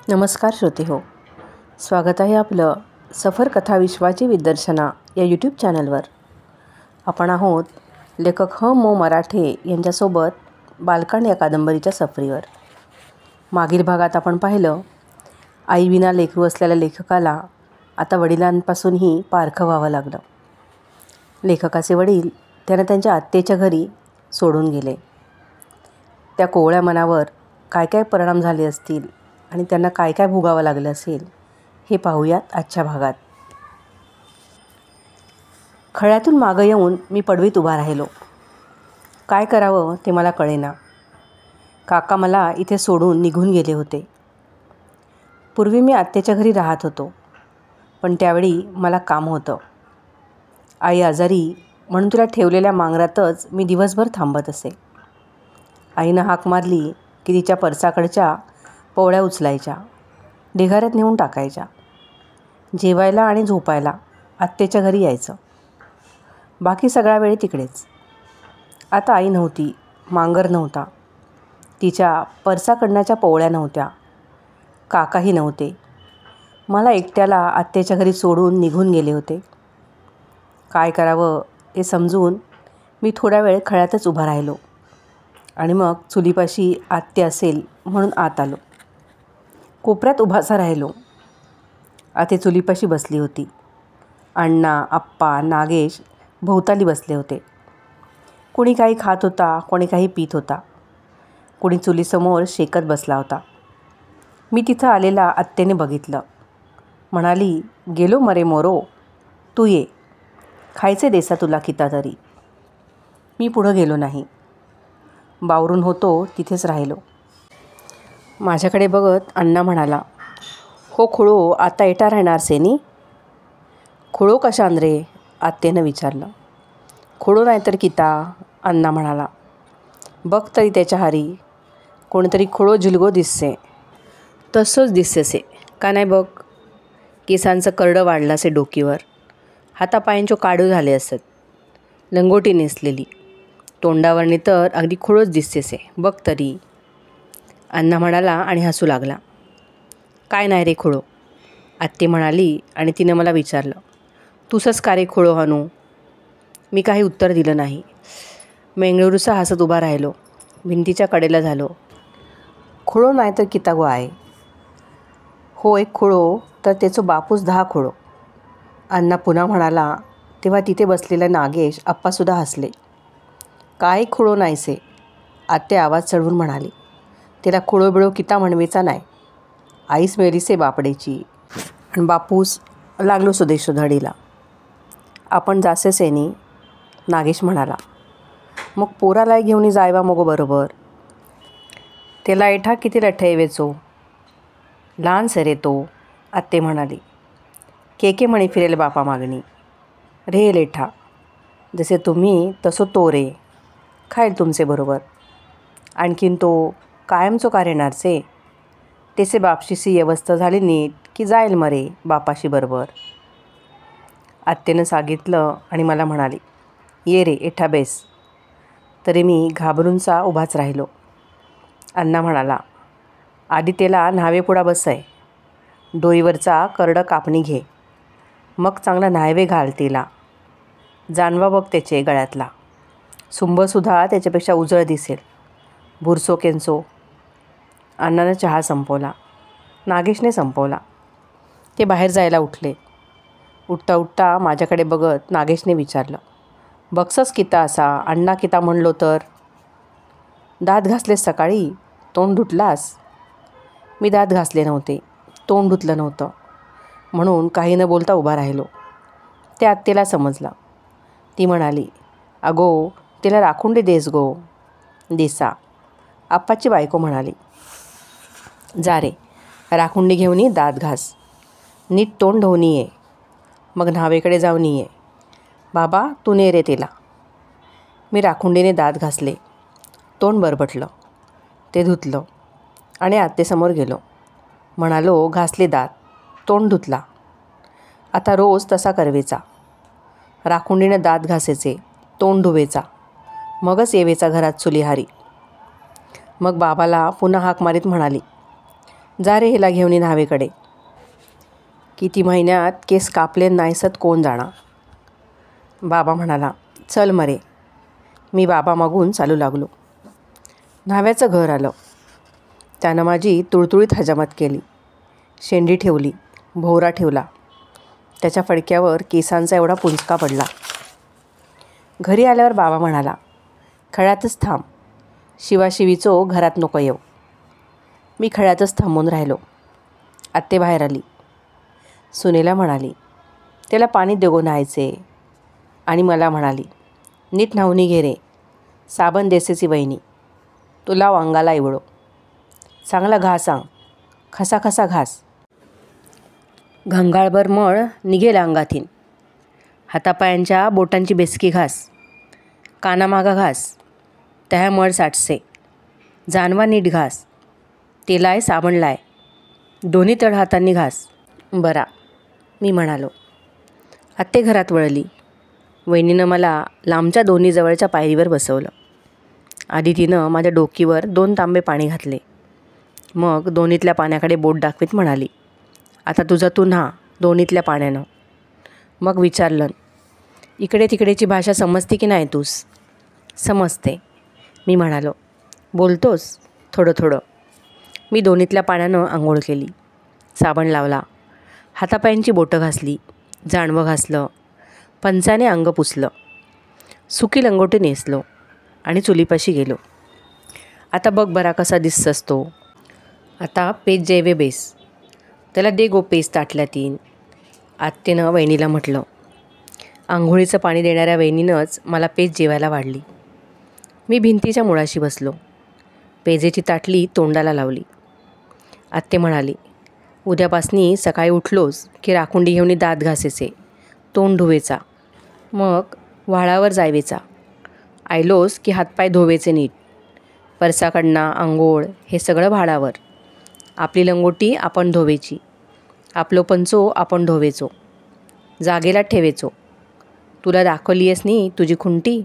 नमस्कार श्रोते हो, स्वागत आहे आपलं सफर कथा विश्वाची विदर्शना या यूट्यूब चॅनलवर. आपण आहोत लेखक मो मराठे यांच्यासोबत बालकांड या कादंबरीच्या सफरीवर. मागील भागात आपण पाहिलं, आईविना लेकरू असलेल्या लेखकाला आता वडिलांपासूनही पारखं व्हावं लागलं. लेखकाचे वडील त्यांना त्यांच्या आत्तेच्या घरी सोडून गेले. त्या कोवळ्या मनावर काय काय परिणाम झाले असतील आणि त्यांना काय काय भोगावं लागलं असेल हे पाहूयात आजच्या भागात. खळ्यातून मागं येऊन मी पडवीत उभा राहिलो. काय करावं ते मला कळेना. काका मला इथे सोडून निघून गेले होते. पूर्वी मी आत्याच्या घरी राहत होतो, पण त्यावेळी मला काम होतं. आई आजारी म्हणून तुला ठेवलेल्या मांगरातच मी दिवसभर थांबत असे. आईनं हाक मारली की तिच्या पर्साकडच्या पोवळ्या उचलायच्या, ढिगाऱ्यात नेऊन टाकायच्या. जेवायला आणि झोपायला आत्याच्या घरी यायचं. बाकी सगळा वेळ तिकडेच. आता आई नव्हती, मांगर नव्हता, तिच्या पर्साकडण्याच्या पोवळ्या नव्हत्या, काकाही नव्हते. मला एकट्याला आत्याच्या घरी सोडून निघून गेले होते. काय करावं हे समजून मी थोडा वेळ खळ्यातच उभा राहिलो आणि मग चुलीपाशी आत्या असेल म्हणून आत आलो. कोपऱ्यात उभासा राहिलो. आत्या चुलीपाशी बसली होती. अण्णा, आप्पा, नागेश भोवताली बसले होते. कोणी काही खात होता, कोणी काही पीत होता, कोणी चुलीसमोर शेकत बसला होता. मी तिथं आलेला आत्याने बघितलं. म्हणाली, गेलो मरे मोरो, तू ये, खायचे देसा तुला किता तरी. मी पुढं गेलो नाही. बावरून होतो तिथेच राहिलो. माझ्याकडे बघत अण्णा म्हणाला, हो खुळो, आता एटा राहणार सेनी? खुळो कशान रे? आत्यानं विचारलं. खुळो नाही तर किता, अण्णा म्हणाला. बघ तरी त्याच्या हारी कोणीतरी खुळो जिलगो दिससे. तसंच दिससे का नाही बघ. केसांचं करडं वाढलं असे डोकीवर, हातापायांचो काढू झाले असत, लंगोटी नेसलेली, तोंडावरनी तर अगदी खुळोच दिसतेसे, बघ तरी. अण्णा म्हणाला आणि हसू लागला. काय नाही रे खुळो, आत्ते म्हणाली आणि तिनं मला विचारलं, तूसंच का रे खुळो हनू? मी काही उत्तर दिलं नाही. मेंगळूरचा हसत उभा राहिलो. भिंतीच्या कडेला झालो. खुळो नाही तर किता गो आहे? हो एक खुळो तर त्याचो बापूस 10 खुळो, अण्णा पुन्हा म्हणाला. तेव्हा तिथे बसलेला नागेश आप्पासुद्धा हसले. काय खुळो नाहीसे, आत्या आवाज चढवून म्हणाली. तिला खुळो बिळो किता म्हणवेचा नाही. आईस मेलीसे बापडेची आणि बापूस लागलो सुदेश धडीला. आपण जासे सेनी, नागेश म्हणाला. मग पोराला घेऊन जायवा मगो बरोबर. त्याला एठा किती लठ्ठेवेचो, लहान सरे तो, आत्ते म्हणाली. के म्हणे फिरेल बापा मागणी. रे लेठा, जसे तुम्ही तसो तो रे, खाईल तुमचे बरोबर. आणखीन तो कायमचो का रेणारचे? त्याचे बापशीची व्यवस्था झाली नीट की जाईल मरे बापाशी बरोबर. आत्यानं सांगितलं आणि मला म्हणाली, ये रे एठा बेस. तरी मी घाबरूनचा उभाच राहिलो. अण्णा म्हणाला, आधी त्याला न्हावेपुडा बसाय, डोईवरचा करडं कापणी घे, मग चांगला न्हावे घाल तिला. जानवा बघ त्याचे गळ्यातला, सुंबसुद्धा त्याच्यापेक्षा उजळ दिसेल, भुरसो केंचो. अण्णानं चहा संपवला. नागेशने संपवला. ते बाहेर जायला उठले. उठता उठता माझ्याकडे बघत नागेशने विचारलं, बघसस किता असा? अण्णा किता म्हणलो तर? दात घासलेस सकाळी, तोंड धुतलास? मी दात घासले नव्हते, तोंड धुतलं नव्हतं, म्हणून काही न बोलता उभा राहिलो. ते आत्तेला समजला. ती म्हणाली, अगो तिला राखुंडी देस गो. देसा, आप्पाची बायको म्हणाली. जा रे, राखुंडी घेऊन ये, दात घास, नीट तोंड धुवून ये, मग न्हावेकडे जाऊन ये. बाबा तू ने रे तिला. मी राखुंडीने दात घासले, तोंड बरबटलं, ते धुतलं आणि आत्तेसमोर गेलो. म्हणालो, घासले दात, तोंड धुतला, आता रोज तसा करवेचा. राखुंडीने दात घासायचे, तोंड धुवेचा, मगच येवेचा घरात चुलीहारी. मग बाबाला पुन्हा हाक मारीत म्हणाली, जा रे हिला घेऊन न्हावेकडे. किती महिन्यात केस कापले नाहीसत कोण जाणा. बाबा म्हणाला, चल मरे. मी बाबा मागून चालू लागलो. न्हाव्याचं घर आलं. त्यानं माझी तुळतुळीत हजामत केली. शेंडी ठेवली, भोवरा ठेवला. त्याच्या फडक्यावर केसांचा एवढा पुंजका पडला. घरी आल्यावर बाबा म्हणाला, खळ्यातच थांब, शिवाशिवीचो घरात नको येऊ. मी खळ्यातच थांबून राहिलो. आत्ते बाहेर आली. सुनेला म्हणाली, त्याला पाणी देगो न्हायचे. आणि मला म्हणाली, नीट न्हावणी घे रे, साबण देसेची वहिनी, तुला अंगाला इवळो. चांगला घास आंग, खसा खसा घास. घंगाळभर मळ निघेल अंगातीन. हातापायांच्या बोटांची बेसकी घास, कानामागा घास, त्या मळ साठसे. जानवा नीट घास, तेलाय साबण लाय, दोन्ही तळ हातांनी घास. बरा, मी म्हणालो. आत्ते घरात वळली. वहिनीनं मला लांबच्या दोन्ही जवळच्या पायरीवर बसवलं. आधी तिनं माझ्या डोकीवर 2 तांबे पाणी घातले. मग दोन्हीतल्या पाण्याकडे बोट दाखवीत म्हणाली, आता तुझं तू न्हा दोन्हीतल्या पाण्यानं. मग विचारलं, इकडे तिकडेची भाषा समजते की नाही तूस? समजते, मी म्हणालो. बोलतोस? थोडं थोडं. मी दोन्हीतल्या पाण्यानं आंघोळ केली, साबण लावला, हातापायांची बोटं घासली, जानवं घासलं, पंचाने अंग पुसलं, सुकी लंगोटी नेसलो आणि चुलीपाशी गेलो. आता बघ बरा कसा दिसतस तो. आता पेज जेवे बेस, त्याला दे गो पेज ताटल्यातीन. आत्तेनं वहिनीला म्हटलं. आंघोळीचं पाणी देणाऱ्या वहिनीनंच मला पेज जेवायला वाढली. मी भिंतीच्या मुळाशी बसलो. पेजेची ताटली तोंडाला लावली. आत्ते म्हणाली, उद्यापासनी सकाळी उठलोस की राखुंडी घेऊन दात घासायचे, तोंड धुवेचा, मग व्हाळावर जायवेचा. आयलोस की हातपाय धुवेचे नीट. परसाकडना आंघोळ हे सगळं भाडावर. आपली लंगोटी आपण धुवेची, आपलो पंचो आपण धुवेचो, जागेला ठेवेचो. तुला दाखवली आहेस नी तुझी खुंटी?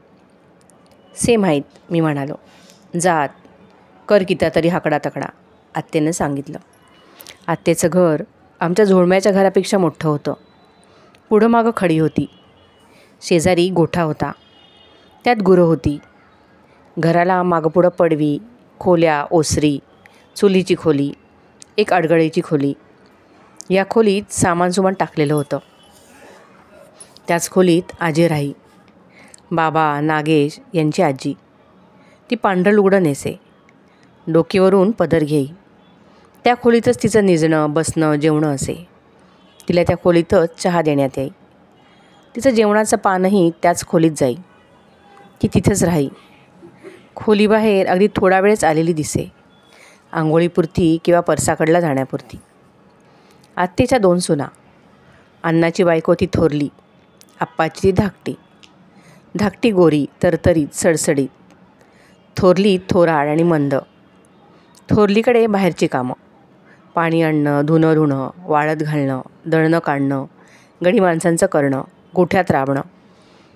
से माहीत, मी म्हणालो. जात कर किता तरी हाकडा तकडा, आत्तेनं सांगितलं. आत्तेचं घर आमच्या झोळम्याच्या घरापेक्षा मोठं होतं. पुढं मागं खडी होती. शेजारी गोठा होता, त्यात गुरं होती. घराला मागपुढं पडवी, खोल्या, ओसरी, चुलीची खोली, एक अडगळीची खोली. या खोलीत सामान टाकलेलं होतं. त्याच खोलीत आजी राही. बाबा नागेश यांची आजी. ती पांढरं लुगडं नेसे, डोकीवरून पदर घेई. त्या खोलीतच तिचं निजणं बसणं जेवणं असे. तिला त्या खोलीतच चहा देण्यात याई. तिचं जेवणाचं पानही त्याच खोलीत जाई. ती तिथंच राही. खोलीबाहेर अगदी थोडा वेळच आलेली दिसे, आंघोळीपुरती किंवा परसाकडला जाण्यापुरती. आत्तेच्या 2 सुना. अण्णाची बायको ती थोरली, आप्पाची ती धाकटी. धाकटी गोरी, तरतरीत, सडसडीत. थोरली थोराड आणि मंद. थोरलीकडे बाहेरची कामं, पाणी आणणं, धुणं, वाळत घालणं, दळणं काढणं, गडी माणसांचं करणं, गोठ्यात राबणं.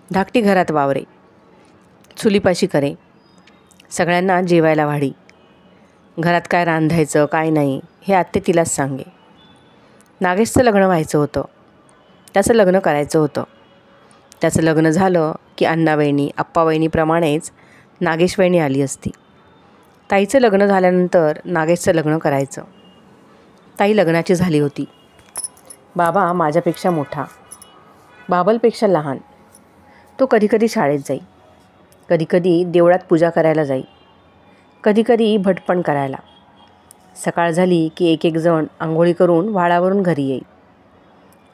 धाकटी घरात वावरे, चुलीपाशी करे, सगळ्यांना जेवायला वाढी. घरात काय रांधायचं काय नाही हे आत्ते तिलाच सांगे. नागेशचं लग्न व्हायचं होतं, त्याचं लग्न करायचं होतं. त्याचं लग्न झालं की अण्णावहिनी आप्पावहिनीप्रमाणेच नागेशवहिनी आली असती. ताईचं लग्न झाल्यानंतर नागेशचं लग्न करायचं. ताई लग्नाची झाली होती. बाबा माझ्यापेक्षा मोठा, बाबलपेक्षा लहान. तो कधीकधी शाळेत जाई, कधीकधी देवळात पूजा करायला जाई, कधीकधी भटपण करायला. सकाळ झाली की एक एक जण आंघोळी करून व्हाळावरून घरी येई.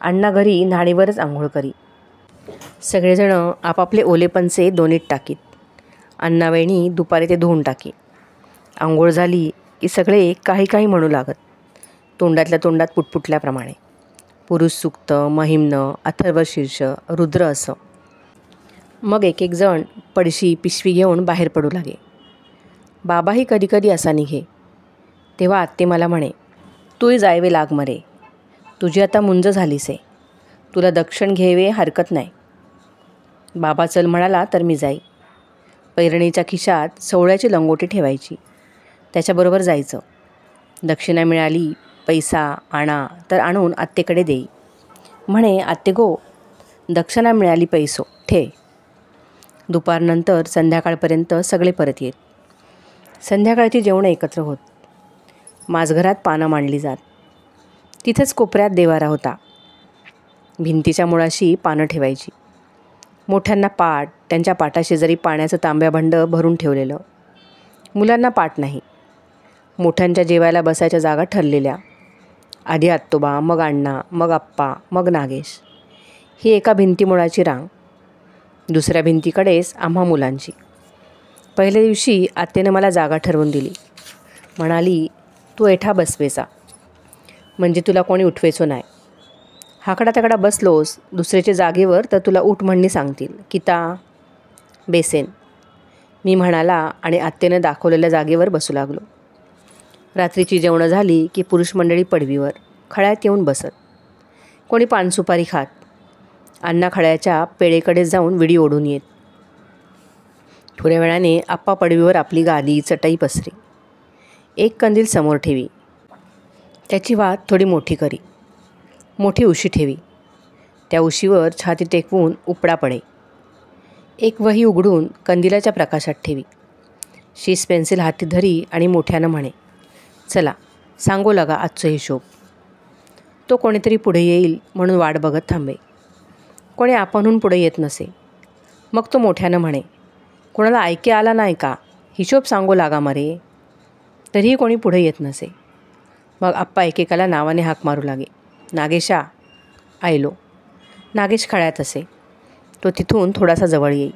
अण्णा घरी न्हाणीवरच आंघोळ करी. सगळेजणं आपापले ओलेपणचे दोनीत टाकीत. अण्णावहिनी दुपारी ते धुवून टाकी. आंघोळ झाली की सगळे काही काही म्हणू लागत, तोंडातल्या तोंडात पुटपुटल्याप्रमाणे. पुरुष सूक्त, महिम्न, अथर्वशीर्ष, रुद्र असं. मग एक एक जण पडशी पिशवी घेऊन बाहेर पडू लागे. बाबाही कधीकधी असा निघे. तेव्हा आत्ते मला म्हणे, तूही जायवे लाग मरे, तुझी आता मुंज झालीसे, तुला दक्षिण घ्यावे हरकत नाही. बाबा चल म्हणाला तर मी जाई. पैरणीच्या खिशात सवळ्याची लंगोटी ठेवायची, त्याच्याबरोबर जायचं. दक्षिणा मिळाली पैसा आणा तर आणून आत्तेकडे देई. म्हणे आत्ते गो, दक्षिणा मिळाली पैसो ठे. दुपारनंतर संध्याकाळपर्यंत सगळे परत येत. संध्याकाळची जेवणं एकत्र होत. माझघरात पानं मांडली जात. तिथेच कोपऱ्यात देवारा होता. भिंतीच्या मुळाशी पानं ठेवायची. मोठ्यांना पाट, त्यांच्या पाटाशेजारी पाण्याचं तांब्याभंड भरून ठेवलेलं. मुलांना पाट नाही. मोठ्यांच्या जेवायला बसायच्या जागा ठरलेल्या. आधी आत्तोबा, मग अण्णा, मग आप्पा, मग नागेश. ही एका भिंतीमुळाची रांग. दुसऱ्या भिंतीकडेच आम्हा मुलांची. पहिल्या दिवशी आत्तेनं मला जागा ठरवून दिली. म्हणाली, तू एठा बसवेचा, म्हणजे तुला कोणी उठवेचो नाही. हाकडा तकडा बसलोस दुसऱ्याच्या जागेवर तर तुला उठ म्हणणी सांगतील. किता बेसेन मी म्हणाला आणि आत्तेनं दाखवलेल्या जागेवर बसू लागलो. रात्रीची जेवणं झाली की पुरुष मंडळी पडवीवर खळ्यात येऊन बसत. कोणी पानसुपारी खात. अण्णा खळ्याच्या पेढेकडे जाऊन विडी ओढून येत. थोड्या वेळाने आप्पा पडवीवर आपली गादी चटई पसरी. एक कंदील समोर ठेवी. त्याची वात थोडी मोठी करी. मोठी उशी ठेवी. त्या उशीवर छाती टेकवून उपडा पडे. एक वही उघडून कंदिलाच्या प्रकाशात ठेवी. शीस पेन्सिल हाती धरी आणि मोठ्यानं म्हणे, चला सांगू लागा आजचं हिशोब. तो कोणीतरी पुढे येईल म्हणून वाट बघत थांबे. कोणी आपणहून पुढे येत नसे. मग तो मोठ्यानं म्हणे, कोणाला ऐके आला नाही का, हिशोब सांगू लागा मरे. तरीही कोणी पुढे येत नसे. मग आप्पा एकेकाला नावाने हाक मारू लागे. नागेशा, आयलो. नागेश खळ्यात असे. तो तिथून थोडासा जवळ येई.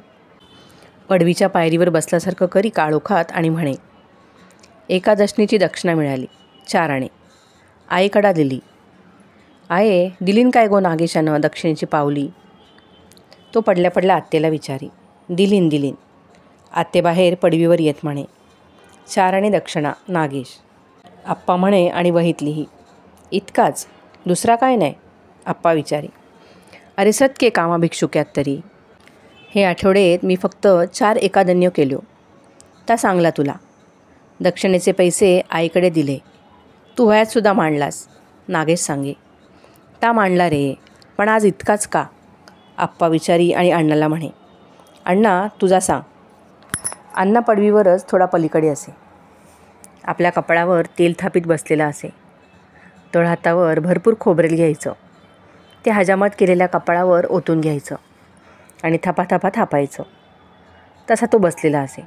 पडवीच्या पायरीवर बसल्यासारखं करी काळोखात आणि म्हणे, एकादशनीची दक्षिणा मिळाली 4 आणे. आईकडा दिली. आये दिलीन काय गो नागेशानं दक्षिणेची पावली. तो पडल्या पडल्या आत्तेला विचारी. दिलीन. आत्ते बाहेर पडवीवर येत म्हणे, 4 आणे दक्षिणा नागेश. आप्पा म्हणे आणि वहीत लिही. इतकाच, दुसरा काय नाही. आप्पा विचारी. अरे सत्के कामा भिक्षुक्यात तरी. हे आठवड्यात मी फक्त 4 एकादन्य केलो. ता सांगला तुला. दक्षिणेचे पैसे आईकडे दिले. तू वयातसुद्धा मांडलास. नागेश सांगे. ता मांडला रे, पण आज इतकाच का. आप्पा विचारी आणि अण्णाला म्हणे, अण्णा तुझा सांग. अण्णा पडवीवरच थोडा पलीकडे असे. आपल्या कपड्यावर तेल थापीत बसलेला असे. तळहातावर भरपूर खोबरेल घ्यायचं. ते हजामत केलेल्या कपड्यावर ओतून घ्यायचं आणि थपाथपा थापायचं. तसा तो बसलेला असे.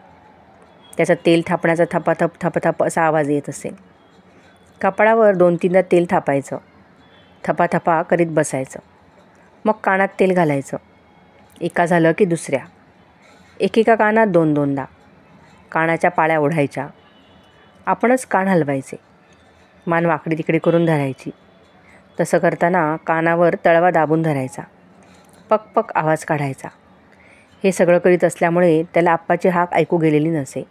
त्याचा तेल थापण्याचा थपाथप असा आवाज येत असेल. कपड्यावर 2-3दा तेल थापायचं. थपाथपा करीत बसायचं. मग कानात तेल घालायचं. एका झालं की दुसऱ्या. एकेका कानात 2-2दा. कानाच्या पाळ्या ओढायच्या. आपणच कान हलवायचे. मान वाकडी तिकडे करून धरायची. तसं करताना कानावर तळवा दाबून धरायचा. पक आवाज काढायचा. हे सगळं करीत असल्यामुळे त्याला आप्पाची हाक ऐकू गेलेली नसे.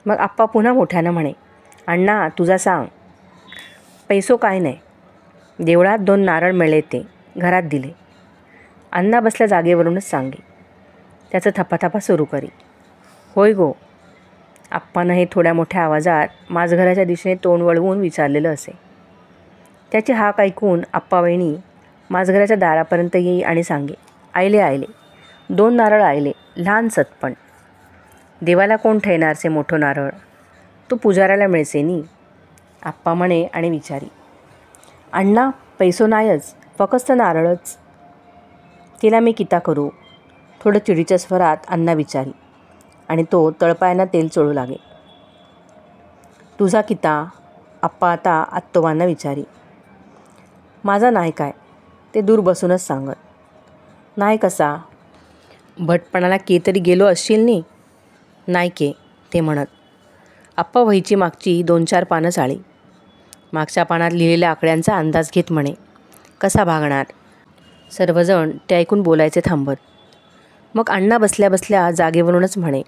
मग आप्पा पुन्हा मोठ्यानं म्हणे, अण्णा तुझा सांग. पैसो काय नाही. देवळात 2 नारळ मिळले ते घरात दिले. अण्णा बसल्या जागेवरूनच सांगे. त्याचं थपाथपा सुरू करी. होय गो. आप्पानं हे थोड्या मोठ्या आवाजात माझघराच्या दिशेने तोंड वळवून विचारलेलं असे. त्याची हाक ऐकून आप्पा वहिनी माझघराच्या दारापर्यंत येई आणि सांगे, आयले 2 नारळ आयले, लहान सतपण. देवाला कोण ठेवणारसे मोठं नारळ. तू पुजाऱ्याला मिळसे नी. आप्पा म्हणे आणि विचारी, अण्णा पैसो नायच, फक्त नारळच. तिला मी किता करू. थोडं चिडीच्या स्वरात अण्णा विचारी आणि तो तळपायांना तेल चोळू लागे. तुझा किता. आप्पा आता आत्तोबांना विचारी. माझा नाही काय. ते दूर बसूनच सांगत. नाही कसा. भटपणाला के तरी गेलो असशील नी. नाही के ते म्हणत. आप्पा वहीची मागची 2-4 पानं चाळी. मागच्या पानात लिहिलेल्या आकड्यांचा अंदाज घेत म्हणे, कसा भागणार. सर्वजण ते ऐकून बोलायचे थांबत. मग अण्णा बसल्या बसल्या जागेवरूनच म्हणे,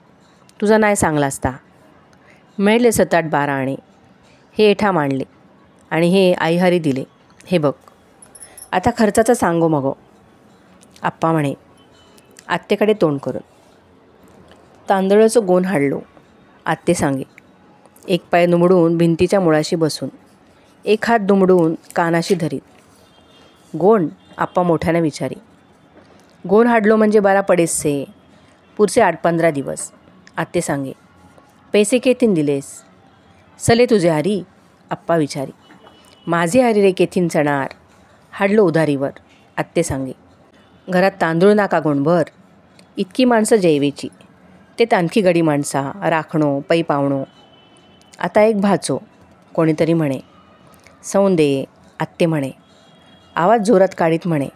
तुझा नाही सांगला असता. मिळले 7-8-12 आणे. हे एठा मांडले आणि हे आईहारी दिले. हे बघ. आता खर्चाचं सांगो मगो. आप्पा म्हणे आत्तेकडे तोंड करून. तांदळाचं गोण हाडलो. आत्ते सांगे. एक पाय दुमडून भिंतीच्या मुळाशी बसून, एक हात दुमडून कानाशी धरीत. गोण? आप्पा मोठ्याने विचारी. गोण हाडलो म्हणजे बरा पडेस से. पुढचे 8-15 दिवस, आत्ते सांगे. पैसे केतीन दिलेस? सले तुझे हारी? आप्पा विचारी. माझे हारी रे केतीन चणार? हाडलो उधारीवर, आत्ते सांगे. घरात तांदूळ नाका गोणभर? इतकी माणसं जैवेची, ते आणखी गडी माणसा, राखणो पै पावणो. आता एक भाचो, कोणीतरी म्हणे. सौंदे, आत्ते म्हणे. आवाज जोरात काढीत म्हणे.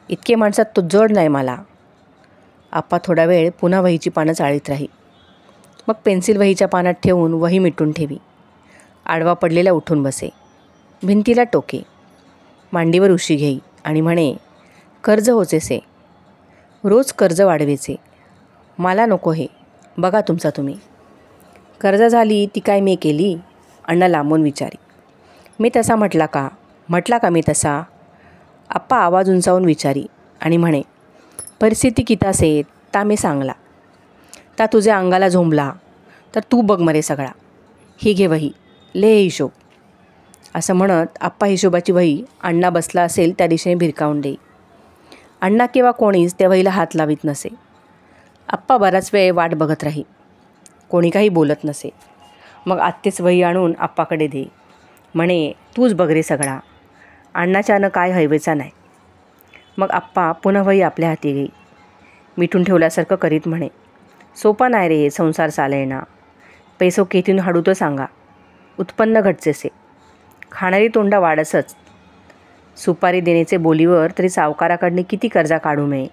इतके माणसात तो जड नाही मला. आप्पा थोडा वेळ पुन्हा वहीची पानं चाळीत राही. मग पेन्सिल वहीच्या पानात ठेवून वही मिटून ठेवी. आडवा पडलेला उठून बसे. भिंतीला टोके. मांडीवर उशी घेई आणि म्हणे, कर्ज होचेसे. रोज कर्ज वाढवेचे. मला नको हे, बघा तुमचा तुम्ही. कर्ज झाली ती काय मी केली? अण्णा लांबून विचारी. मी तसा म्हटला का मी तसा? आप्पा आवाज उंचावून विचारी आणि म्हणे, परिस्थिती कितासे ता मी सांगला. ता तुझ्या अंगाला झोंबला तर तू बघ मरे सगळा. ही घे वही, ले हिशोब. असं म्हणत आप्पा हिशोबाची वही अण्णा बसला असेल त्या दिशेने भिरकावून देई. अण्णा किंवा कोणीच त्या वहीला हात लावित नसे. आप्पा बराच वेळ वाट बघत राही. कोणी काही बोलत नसे. मग आत्तेच वही आणून आप्पाकडे देई. म्हणे, तूच बघ रे सगळा. अण्णाच्यानं काय हैवेचा नाही. मग आप्पा पुन्हा वही आपल्या हाती घेई. मिठून ठेवल्यासारखं करीत म्हणे, सोपा नाही रे संसार चालयना. पैसो केतीन हाडू तर सांगा. उत्पन्न घटचेसे. खाणारी तोंडा वाढसच. सुपारी देण्याचे बोलीवर तरी सावकाराकडने किती कर्जा काढू मे.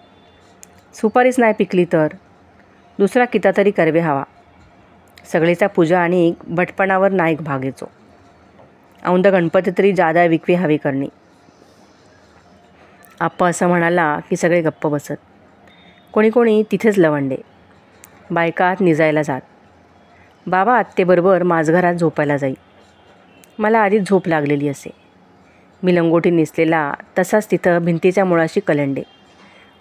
सुपारीच नाही पिकली तर दुसरा किता तरी करवे हवा. सगळेचा पूजा आणि भटपणावर नाही भागेचो. औंध गणपती तरी जादा विकवे हवे करणे. आप्पा असं म्हणाला की सगळे गप्प बसत. कोणी तिथेच लवंडे. बायका आत निजायला जात. बाबा आत्तेबरोबर माझघरात झोपायला जाई. मला आधीच झोप लागलेली असे. मी लंगोटी नेसलेला तसाच तिथं भिंतीच्या मुळाशी कलंडे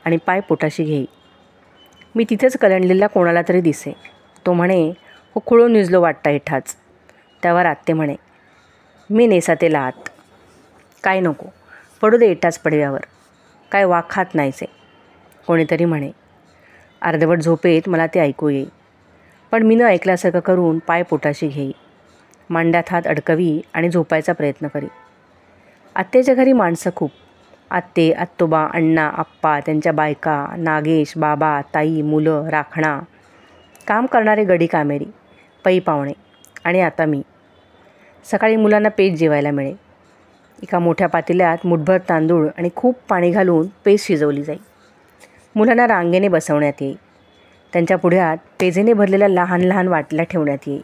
आणि पाय पोटाशी घेई. मी तिथेच कलंडलेला कोणाला तरी दिसे. तो म्हणे, हो खुळो निजलो वाटता एठाच. त्यावर आत्ते म्हणे, मी नेसा ते लात. काय नको, पडू दे एटाच पडव्यावर. काय वाक खात नाहीचे. कोणीतरी म्हणे. अर्धवट झोपेत मला ते ऐकू येई. पण मी न ऐकल्यासारखं करून पाय पोटाशी घेई. मांड्यात हात अडकवी आणि झोपायचा प्रयत्न करी. आत्तेच्या घरी माणसं खूप. आत्ते, आत्तोबा, अण्णा, आप्पा, त्यांच्या बायका, नागेश, बाबा, ताई, मुलं, राखणा, काम करणारे गडी कामेरी, पै पावणे आणि आता मी. सकाळी मुलांना पेज जेवायला मिळे. एका मोठ्या पातेल्यात मुठभर तांदूळ आणि खूप पाणी घालून पेज शिजवली जाई. मुलांना रांगेने बसवण्यात येई. त्यांच्या पुढ्यात पेजेने भरलेल्या लहान लहान वाटल्या ठेवण्यात येई.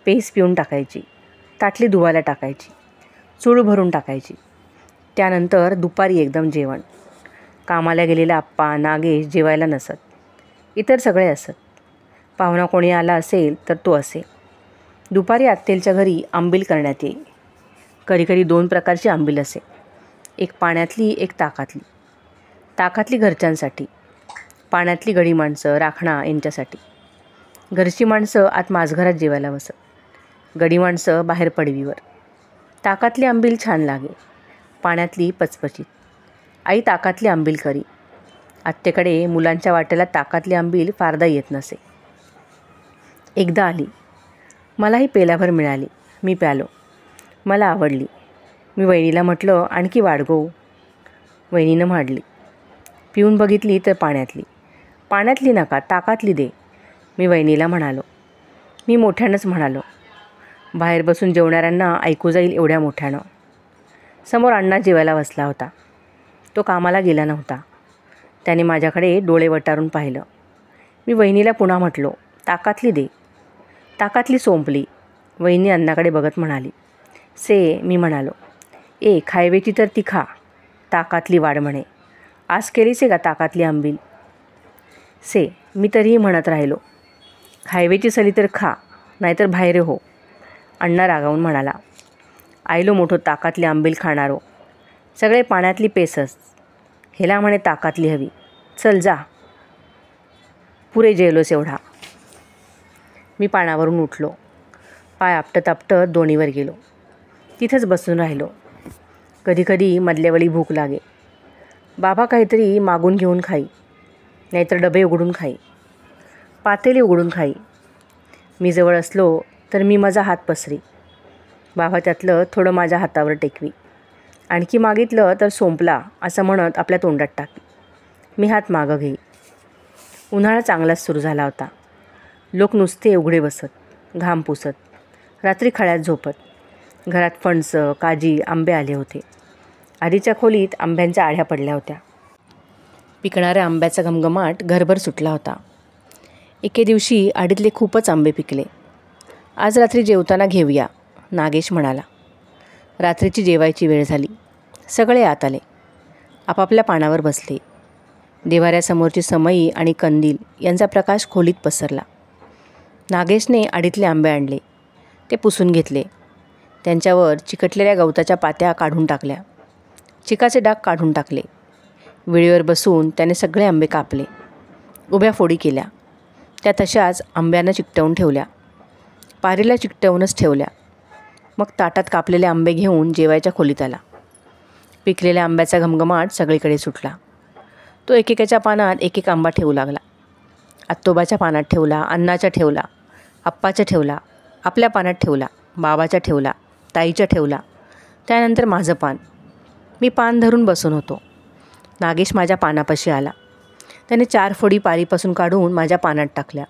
पेज पिऊन टाकायची. ताटली धुवायला टाकायची. चूळ भरून टाकायची. त्यानंतर दुपारी एकदम जेवण. कामाला गेलेला आप्पा, नागेश जेवायला नसत. इतर सगळे असत. पाहुणा कोणी आला असेल तर तो असे. दुपारी आत्तेलच्या घरी आंबील करण्यात येई. कधीकधी 2 प्रकारची आंबील असे. एक पाण्यातली, एक ताकातली. ताकातली घरच्यांसाठी, पाण्यातली गडी माणसं, राखणा यांच्यासाठी. घरची माणसं आत माझघरात जेवायला बसत. गडी माणसं बाहेर पडवीवर. ताकातली आंबील छान लागे. पाण्यातली पचपचीत. आई ताकातली आंबील करी. आत्तेकडे मुलांच्या वाट्याला ताकातली आंबील फारदा येत नसे. एकदा आली. मलाही पेल्याभर मिळाली. मी प्यालो. मला आवडली. मी वहिनीला म्हटलं, आणखी वाढगो. वहिनीनं मांडली. पिऊन बघितली तर पाण्यातली. पाण्यातली नका, ताकातली दे, मी वहिनीला म्हणालो. मी मोठ्यानंच म्हणालो. बाहेर बसून जेवणाऱ्यांना ऐकू जाईल एवढ्या मोठ्यानं. समोर अण्णा जेवायला बसला होता. तो कामाला गेला नव्हता. त्याने माझ्याकडे डोळे वटारून पाहिलं. मी वहिनीला पुन्हा म्हटलो, ताकातली दे. ताकातली सोंपली. वहिनी अण्णाकडे बघत म्हणाली. से, मी म्हणालो. ए, खायवेची तर ती खा. ताकातली वाढ म्हणे. आज केलीसे का ताकातली आंबील? से, मी तरीही म्हणत राहिलो. खायवेची सली तर खा, नाहीतर बाहेर हो. अण्णा रागावून म्हणाला. आयलो मोठो ताकातली आंबील खाणारो. सगळे पाण्यातली पेसस. हेला म्हणे ताकातली हवी. चल जा. पुरे जेवलोस एवढा. मी पाण्यावरून उठलो. पाय आपटत आपटत दोणीवर गेलो. तिथंच बसून राहिलो. कधीकधी मधल्या वेळी भूक लागे. बाबा काहीतरी मागून घेऊन खाई, नाहीतर डबे उघडून खाई, पातेली उघडून खाई. मी जवळ असलो तर मी माझा हात पसरी. बाबा त्यातलं थोडं माझ्या हातावर टेकवी. आणखी मागितलं तर सोंपला असं म्हणत आपल्या तोंडात टाकी. मी हात मागं घेई. उन्हाळा चांगलाच सुरू झाला होता. लोक नुसते उघडे बसत, घाम पुसत, रात्री खळ्यात झोपत. घरात फणसं, काजी, आंबे आले होते. आधीच्या खोलीत आंब्यांच्या आढ्या पडल्या होत्या. पिकणाऱ्या आंब्याचा घमघमाट घरभर सुटला होता. एके दिवशी आडीतले खूपच आंबे पिकले. आज रात्री जेवताना घेऊया, नागेश म्हणाला. रात्रीची जेवायची वेळ झाली. सगळे आत आले. आपापल्या पानावर बसले. देवाऱ्यासमोरची समई आणि कंदील यांचा प्रकाश खोलीत पसरला. नागेशने आडीतले आंबे आणले. ते पुसून घेतले. त्यांच्यावर चिकटलेल्या गवताच्या पात्या काढून टाकल्या. चिकाचे डाग काढून टाकले. विळीवर बसून त्याने सगळे आंबे कापले. उभ्या फोडी केल्या. त्या तशाच आंब्यांना चिकटवून ठेवल्या. पारीला चिकटवूनच ठेवल्या. मग ताटात कापलेले आंबे घेऊन जेवायच्या खोलीत आला. पिकलेल्या आंब्याचा घमघमाट सगळीकडे सुटला. तो एकेकाच्या पानात एक एक आंबा ठेवू लागला. आत्तोबाच्या पानात ठेवला, अण्णाच्या ठेवला, आप्पाच्या ठेवला, आपल्या पानात ठेवला, बाबाच्या ठेवला, ताईच्या ठेवला. त्यानंतर माझं पान. मी पान धरून बसून होतो. नागेश माझ्या पानापाशी आला. त्याने 4 फोडी पारीपासून काढून माझ्या पानात टाकल्या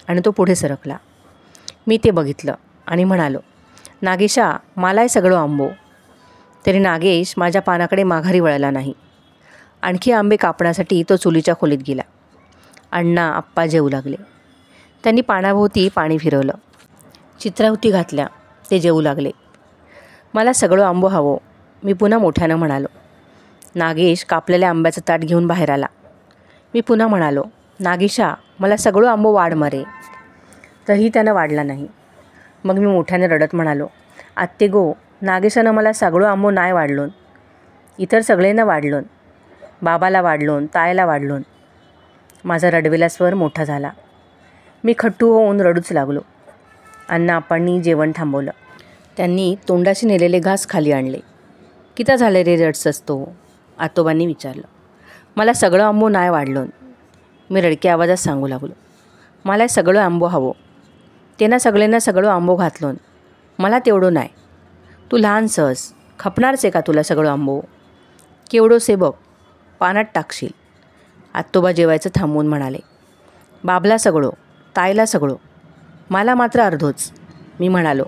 आणि तो पुढे सरकला. मी ते बघितलं आणि म्हणालो, नागेशा, मलाही सगळं आंबो. तरी नागेश माझ्या पानाकडे माघारी वळला नाही. आणखी आंबे कापण्यासाठी तो चुलीच्या खोलीत गेला. अण्णा, आप्पा जेवू लागले. त्यांनी पानाभोवती पाणी फिरवलं. चित्राहुती घातल्या. ते जेवू लागले. मला सगळं आंबो हवं, मी पुन्हा मोठ्यानं म्हणालो. नागेश कापलेल्या आंब्याचं ताट घेऊन बाहेर आला. मी पुन्हा म्हणालो, नागेशा, मला सगळं आंबो वाढ मरे. तरीही त्यानं वाढला नाही. मग मी मोठ्याने रडत म्हणालो, आत्ते गो, नागेशानं मला सगळं आंबो नाही वाढलोन. इतर सगळ्यांना वाढलोन. बाबाला वाढलोन, तायला वाढलोन. माझा रडवेला स्वर मोठा झाला. मी खट्टू होऊन रडूच लागलो. अण्णा आप्पांनी जेवण थांबवलं. त्यांनी तोंडाशी नेलेले घास खाली आणले. किती झाले रे रडसस तो? आतोबांनी विचारलं. मला सगळं आंबो नाही वाढलोन. मी रडक्या आवाजात सांगू लागलो. मला सगळं आंबो हवं. त्यांना सगळ्यांना सगळं आंबो घातलोन. मला तेवढं नाही. तू लहानसस, खपणारच आहे का तुला सगळं आंबो? केवढोसे बघ, पानात टाकशील. आत्तोबा जेवायचं थांबवून म्हणाले. बाबला सगळं, ताईला सगळं, मला मात्र अर्धोच, मी म्हणालो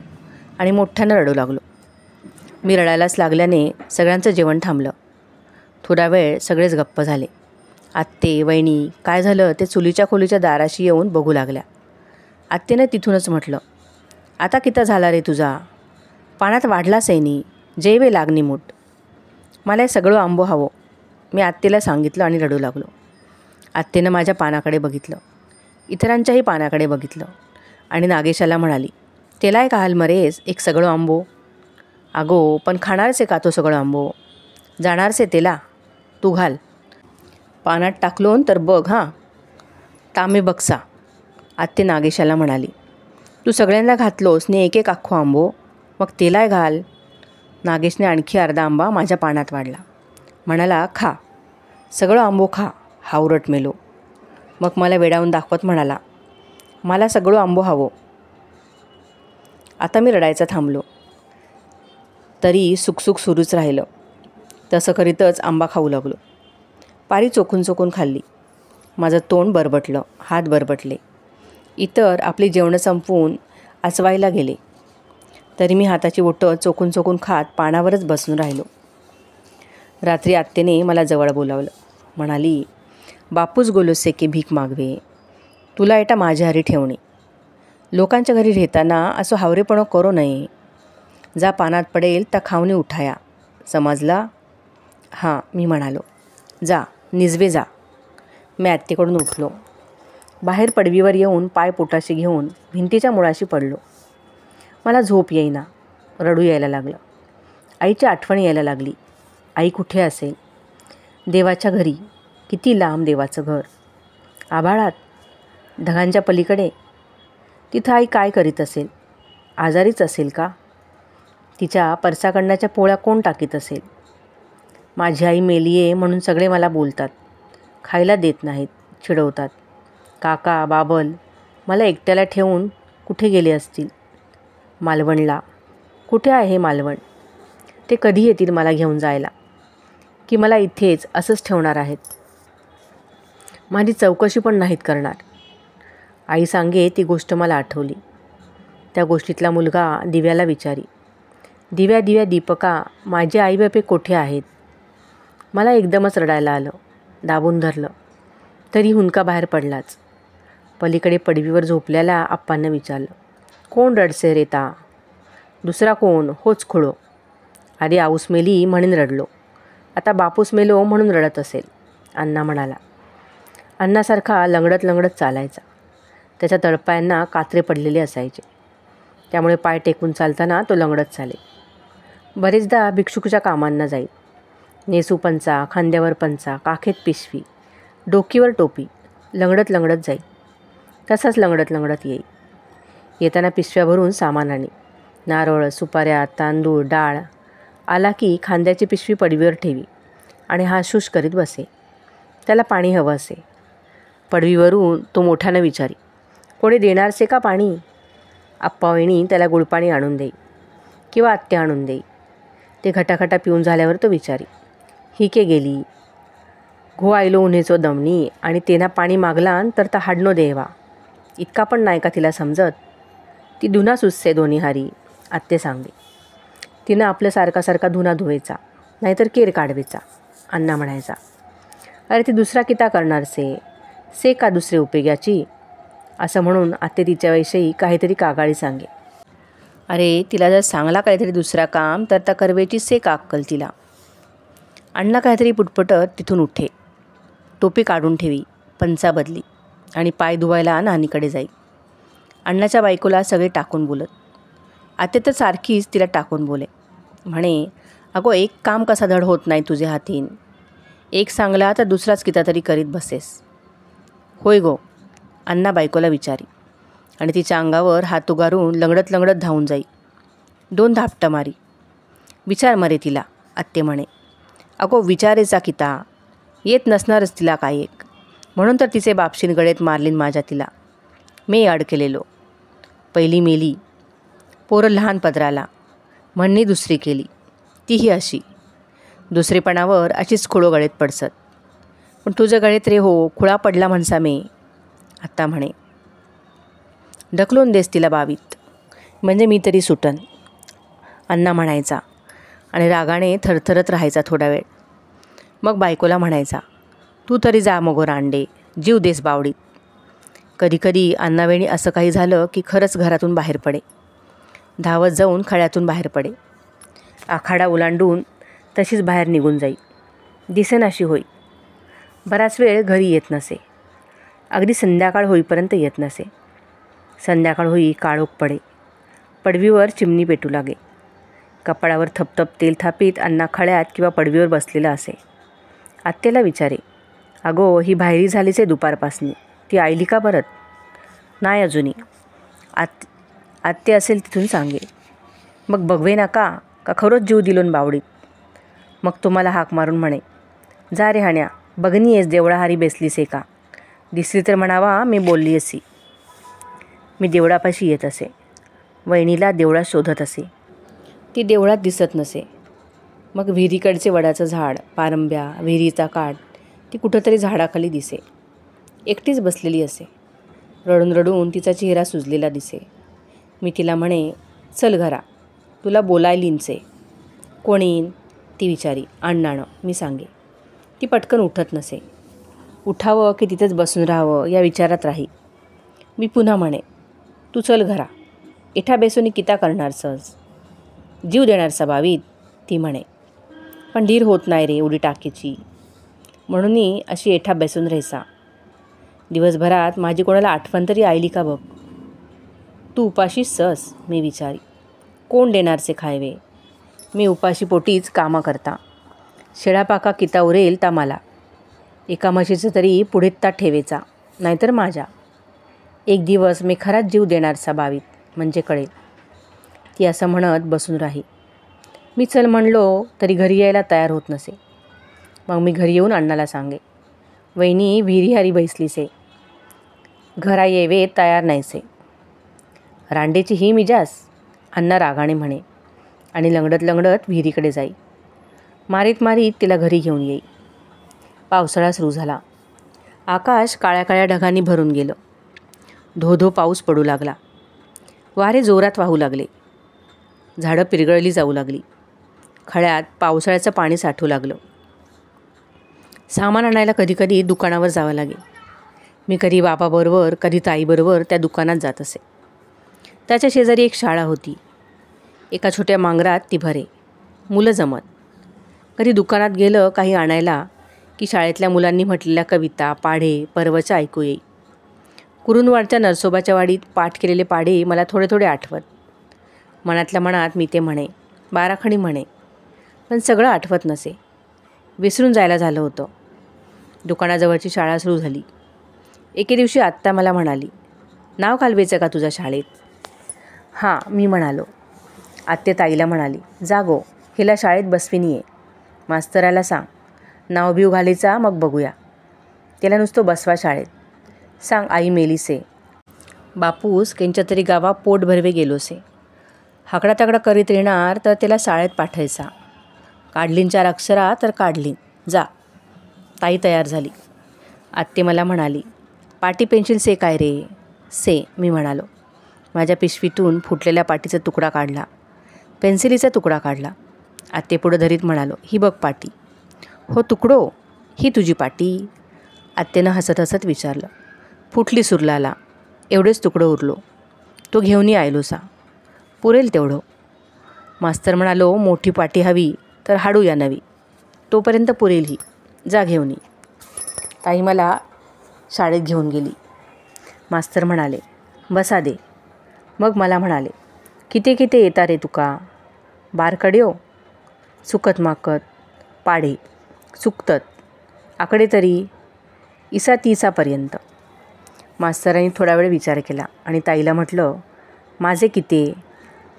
आणि मोठ्यानं रडू लागलो. मी रडायलाच लागल्याने सगळ्यांचं जेवण थांबलं. थोडा वेळ सगळेच गप्प झाले. आत्ते, वहिनी, काय झालं ते चुलीच्या खोलीच्या दाराशी येऊन बघू लागल्या. आत्तेनं तिथूनच म्हटलं, आता किती झाला रे तुझा? पाण्यात वाढलाच आहे नी, जेवे लागणी मूठ. मला हे सगळं आंबो हवं, मी आत्तेला सांगितलं आणि रडू लागलो. आत्तेनं माझ्या पानाकडे बघितलं, इतरांच्याही पानाकडे बघितलं आणि नागेशाला म्हणाली, त्यालाय का हाल मरेस एक सगळं आंबो? अगो, पण खाणारच आहे का तो सगळं आंबो? जाणारच आहे त्याला, तू घाल. पानात टाकलोन तर बघ हां, तामे बघसा. आत्ते नागेशाला म्हणाली, तू सगळ्यांना घातलोस ने एक एक अख्खो आंबो, मग तेलाय घाल. नागेशने आणखी अर्धा आंबा माझ्या पानात वाढला. म्हणाला, खा, सगळं आंबो खा, हावरट मेलो. मग मला वेडावून दाखवत म्हणाला, मला सगळं आंबो हवं. आता मी रडायचं थांबलो. तरी सुकसुक सुरूच राहिलं. तसं करीतच आंबा खाऊ लागलो. पारी चोखून चोखून खाल्ली. माझं तोंड बरबटलं, हात बरबटले. इतर आपली जेवणं संपवून आचवायला गेले. तरी मी हाताची बोटं चोखून चोखून खात पानावरच बसून राहिलो. रात्री आत्तेने मला जवळ बोलावलं. म्हणाली, बापूच गोलोसे की भीक मागवे, तुला एटा माझ्या हरी ठेवणे. लोकांच्या घरी राहताना असं हावरेपणं करो नये. जा पानात पडेल त्या खावणे उठाया, समजला? हां, मी म्हणालो. जा, निजवे जा. मी आत्तेकडून उठलो. बाहेर पडवीवर येऊन पाय पोटाशी घेऊन भिंतीच्या मुळाशी पडलो. मला झोप येईना. रडू यायला लागलं. आईची आठवण यायला लागली. आई कुठे असेल? देवाच्या घरी. किती लांब देवाचं घर. आभाळात, ढगांच्या पलीकडे. तिथं आई काय करीत असेल? आजारीच असेल का? तिच्या परसाकंडाच्या पोळ्या कोण टाकीत असेल? माझी आई मेली आहे म्हणून सगळे मला बोलतात, खायला देत नाहीत, चिडवतात. काका बाबल मला एकट्याला ठेवून कुठे गेले असतील? मालवणला. कुठे आहे मालवण? ते कधी येतील मला घेऊन जायला? की मला इथेच असंच ठेवणार आहेत? माझी चौकशी पण नाहीत करणार. आई सांगे ती गोष्ट मला आठवली. त्या गोष्टीतला मुलगा दिव्याला विचारी, दिव्या दिव्या दीपका, माझे आईबापे कोठे आहेत? मला एकदमच रडायला आलं. दाबून धरलं. तरी हुंदका बाहेर पडलाच. पलीकडे पडवीवर झोपल्याला आप्पांना विचारलं, कोण रडसे रेता? दुसरा कोण? होच खुळो. अरे आऊस मेली म्हणून रडलो. आता बापूस मेलो म्हणून रडत असेल, अण्णा म्हणाला. अण्णासारखा लंगडत लंगडत चालायचा. त्याच्या तळपायांना कात्रे पडलेले असायचे. त्यामुळे पाय टेकून चालताना तो लंगडत चाले. बरेचदा भिक्षुकच्या कामांना जाई. नेसू पंचा, खांद्यावर पंचा, काखेत पिशवी, डोकीवर टोपी, लंगडत लंगडत जाई. तसाच लंगडत लंगडत येई. येताना पिशव्या भरून सामान आणी. नारळ, सुपाऱ्या, तांदूळ, डाळ. आला की खांद्याची पिशवी पडवीवर ठेवी आणि हाशूश करीत बसे. त्याला पाणी हवं असे. पडवीवरून तो मोठ्यानं विचारी, कोणी देणारसे का पाणी? आप्पावहिनी त्याला गुळपाणी आणून देई किंवा आत्या आणून देई. ते घटाघटा पिऊन झाल्यावर तो विचारी, ही के गेली? घो आयलो उन्हेचो दमनी आणि तेना पाणी मागलान तर ता हाडनो देवा. इतका पण नाही का तिला समजत? ती धुना सुचसे दोन्ही हारी, आत्ते सांगे. तिनं आपलं सारखा सारखा धुना धुवायचा, नाहीतर केर काढवायचा, अण्णा म्हणायचा. अरे ती दुसरा किता करणार से का दुसरे उपेग्याची? असं म्हणून आत्ते तिच्याविषयी काहीतरी कागाळी सांगे. अरे तिला जर सांगला काहीतरी दुसरा काम तर त्या करवेची से का अक्कल तिला. अण्णा काहीतरी पुटपटत तिथून उठे. टोपी काढून ठेवी, पंचा बदली आणि पाय धुवायला नानीकडे जाई. अण्णाच्या बायकोला सगळे टाकून बोलत. आते तर सारखीच तिला टाकून बोले. म्हणे, अगो एक काम कसा धड होत नाही तुझे हातीन. एक सांगला तर दुसराच किता तरी करीत बसेस. होय गो, अण्णा बायकोला विचारी आणि तिच्या अंगावर हात उगारून लंगडत लंगडत धावून जाई. 2 धापटं मारी. विचार मरे तिला, आत्ते म्हणे. अगो विचारेचा किता, येत नसणारच तिला काय एक. म्हणून तर तिचे बापशीन गळेत मारलीन माझ्या तिला. मी अडकेलेलो. पहिली मेली. पोरं लहान पदराला. म्हणणी दुसरी केली, तीही अशी. दुसरेपणावर अशीच खुळो गळेत पडसत. पण तुझ्या गळेत रे हो खुळा पडला म्हणसा मे, आत्ता म्हणे. ढकलून देस तिला बावीत, म्हणजे मी तरी सुटन, अण्णा म्हणायचा आणि रागाने थरथरत राहायचा थोडा वेळ. मग बायकोला म्हणायचा, तू तरी जा मगो रांडे, जीव देस बावडीत. कधीकधी अण्णावेळी असं काही झालं की खरंच घरातून बाहेर पडे. धावत जाऊन खळ्यातून बाहेर पडे. आखाडा ओलांडून तशीच बाहेर निघून जाई. दिसेनाशी होई. बराच वेळ घरी येत नसे. अगदी संध्याकाळ होईपर्यंत येत नसे. संध्याकाळ होई काळोख पडे. पडवीवर चिमणी पेटू लागे. कपाळावर थपथप तेल थापीत अण्णा खळ्यात किंवा पडवीवर बसलेला असे. आत्याला विचारे, अगो ही बाहेरी झालीच आहे दुपारपासनी, ती आयली का परत? नाही अजूनही. आत्ते असेल तिथून सांगे. मग बघवे ना का खरोच जीव दिलोन बावडीत? मग तुम्हाला हाक मारून म्हणे, जा रे हाण्या, बघनी येस देवळाहारी बेसलीस का? दिसली तर म्हणावा मी बोलली असी. मी देवळापाशी येत असे. वहिनीला देवळात शोधत असे. ती देवळात दिसत नसे. मग विहिरीकडचे वडाचं झाड, पारंब्या, विहिरीचा काठ, ती कुठंतरी झाडाखाली दिसे. एकटीच बसलेली असे. रडून रडून तिचा चेहरा सुजलेला दिसे. मी तिला म्हणे, चल घरा, तुला बोलायलीनचे. कोण येईन? ती विचारी. अण्णानं, मी सांगे. ती पटकन उठत नसे. उठावं की तिथेच बसून राहावं या विचारात राही. मी पुन्हा म्हणे, तू चल घरा, एठा बेसोनी किता करणार सहज? जीव देणार बावीत? ती म्हणे, पण धीर होत नाही रे उडी टाकीची, म्हणून अशी एठा बेसून राहायचा. दिवसभरात माझी कोणाला आठवण तरी आयली का बघ. तू उपाशीच सहस? मी विचारी. कोण देणारचे खायवे? मी उपाशी पोटीच कामं करता. शेळापाका किता उरेल ता मला. एका म्हशीचं तरी पुढे ता ठेवायचा, नाहीतर माझ्या. एक दिवस मी खराच जीव देणारचा बावीत, म्हणजे कळेल. ती असं म्हणत बसून राही. मी चल म्हणलो तरी घरी यायला तयार होत नसे. मग मी घरी येऊन अण्णाला सांगे, वहिनी विहिरी बैसलीसे, घरा येवे तयार नाहीसे. रांडेची ही मिजास, अण्णा रागाने म्हणे आणि लंगडत लंगडत विहिरीकडे जाई. मारीत मारीत तिला घरी घेऊन येई. पावसाळा सुरू झाला. आकाश काळ्या काळ्या ढगांनी भरून गेलं. धो धो पाऊस पडू लागला. वारे जोरात वाहू लागले. झाडं पिरगळली जाऊ लागली. खळ्यात पावसाळ्याचं पाणी साठू लागलं. सामान आणायला कधीकधी दुकानावर जावं लागे. मी कधी बाबाबरोबर कधी ताईबरोबर त्या दुकानात जात असे. त्याच्या शेजारी एक शाळा होती. एका छोट्या मांगरात ती भरे. मुलं जमत. कधी दुकानात गेलं काही आणायला की शाळेतल्या मुलांनी म्हटलेल्या कविता, पाढे, परवचा ऐकू येई. कुरुंदवाडच्या नरसोबाच्या वाडीत पाठ केलेले पाढे मला थोडे थोडे आठवत. मनातल्या मनात मी ते म्हणे, बाराखडी म्हणे, पण सगळं आठवत नसे. विसरून जायला झालं होतं. दुकानाजवळची शाळा सुरू झाली. एके दिवशी आत्ता मला म्हणाली, नाव घालवायचं का तुझ्या शाळेत? हां, मी म्हणालो. आत्ते ताईला म्हणाली, जा गो, हिला शाळेत बसविन ये. मास्तराला सांग, नाव बिव घालायचा मग बघूया. त्याला नुसतं बसवा शाळेत. सांग आई मेलीसे. बापूस केंच्या तरी गावा पोट भरवे गेलोसे. हाकडा तकडा करीत येणार तर त्याला शाळेत पाठायचा. काढलीन 4 अक्षरा तर काढलीन. जा. ताई तयार झाली. आत्ते मला म्हणाली, पाटी पेन्सिल से काय रे? से, मी म्हणालो. माझ्या पिशवीतून फुटलेल्या पाटीचा तुकडा काढला. पेन्सिलीचा तुकडा काढला. आत्ते पुढं धरीत म्हणालो, ही बघ पाटी. हो तुकडो, ही तुझी पाटी? आत्तेनं हसत हसत विचारलं. फुटली सुरलाला, एवढेच तुकडं उरलो. तो घेऊन आयलो सा. पुरेल तेवढं. मास्तर म्हणालो, मोठी पाटी हवी तर हाडू या नवी. तोपर्यंत पुरेल ही. जा घेऊन ये. ताई मला शाळेत घेऊन गेली. मास्तर म्हणाले, बसा दे. मग मला म्हणाले, किती किती येता रे तुका? बारकड्यो, चुकत माकत, पाढे, चुकतत, आकडे तरी इसा 30पर्यंत. मास्तरांनी थोडा वेळ विचार केला आणि ताईला म्हटलं, माझे किती?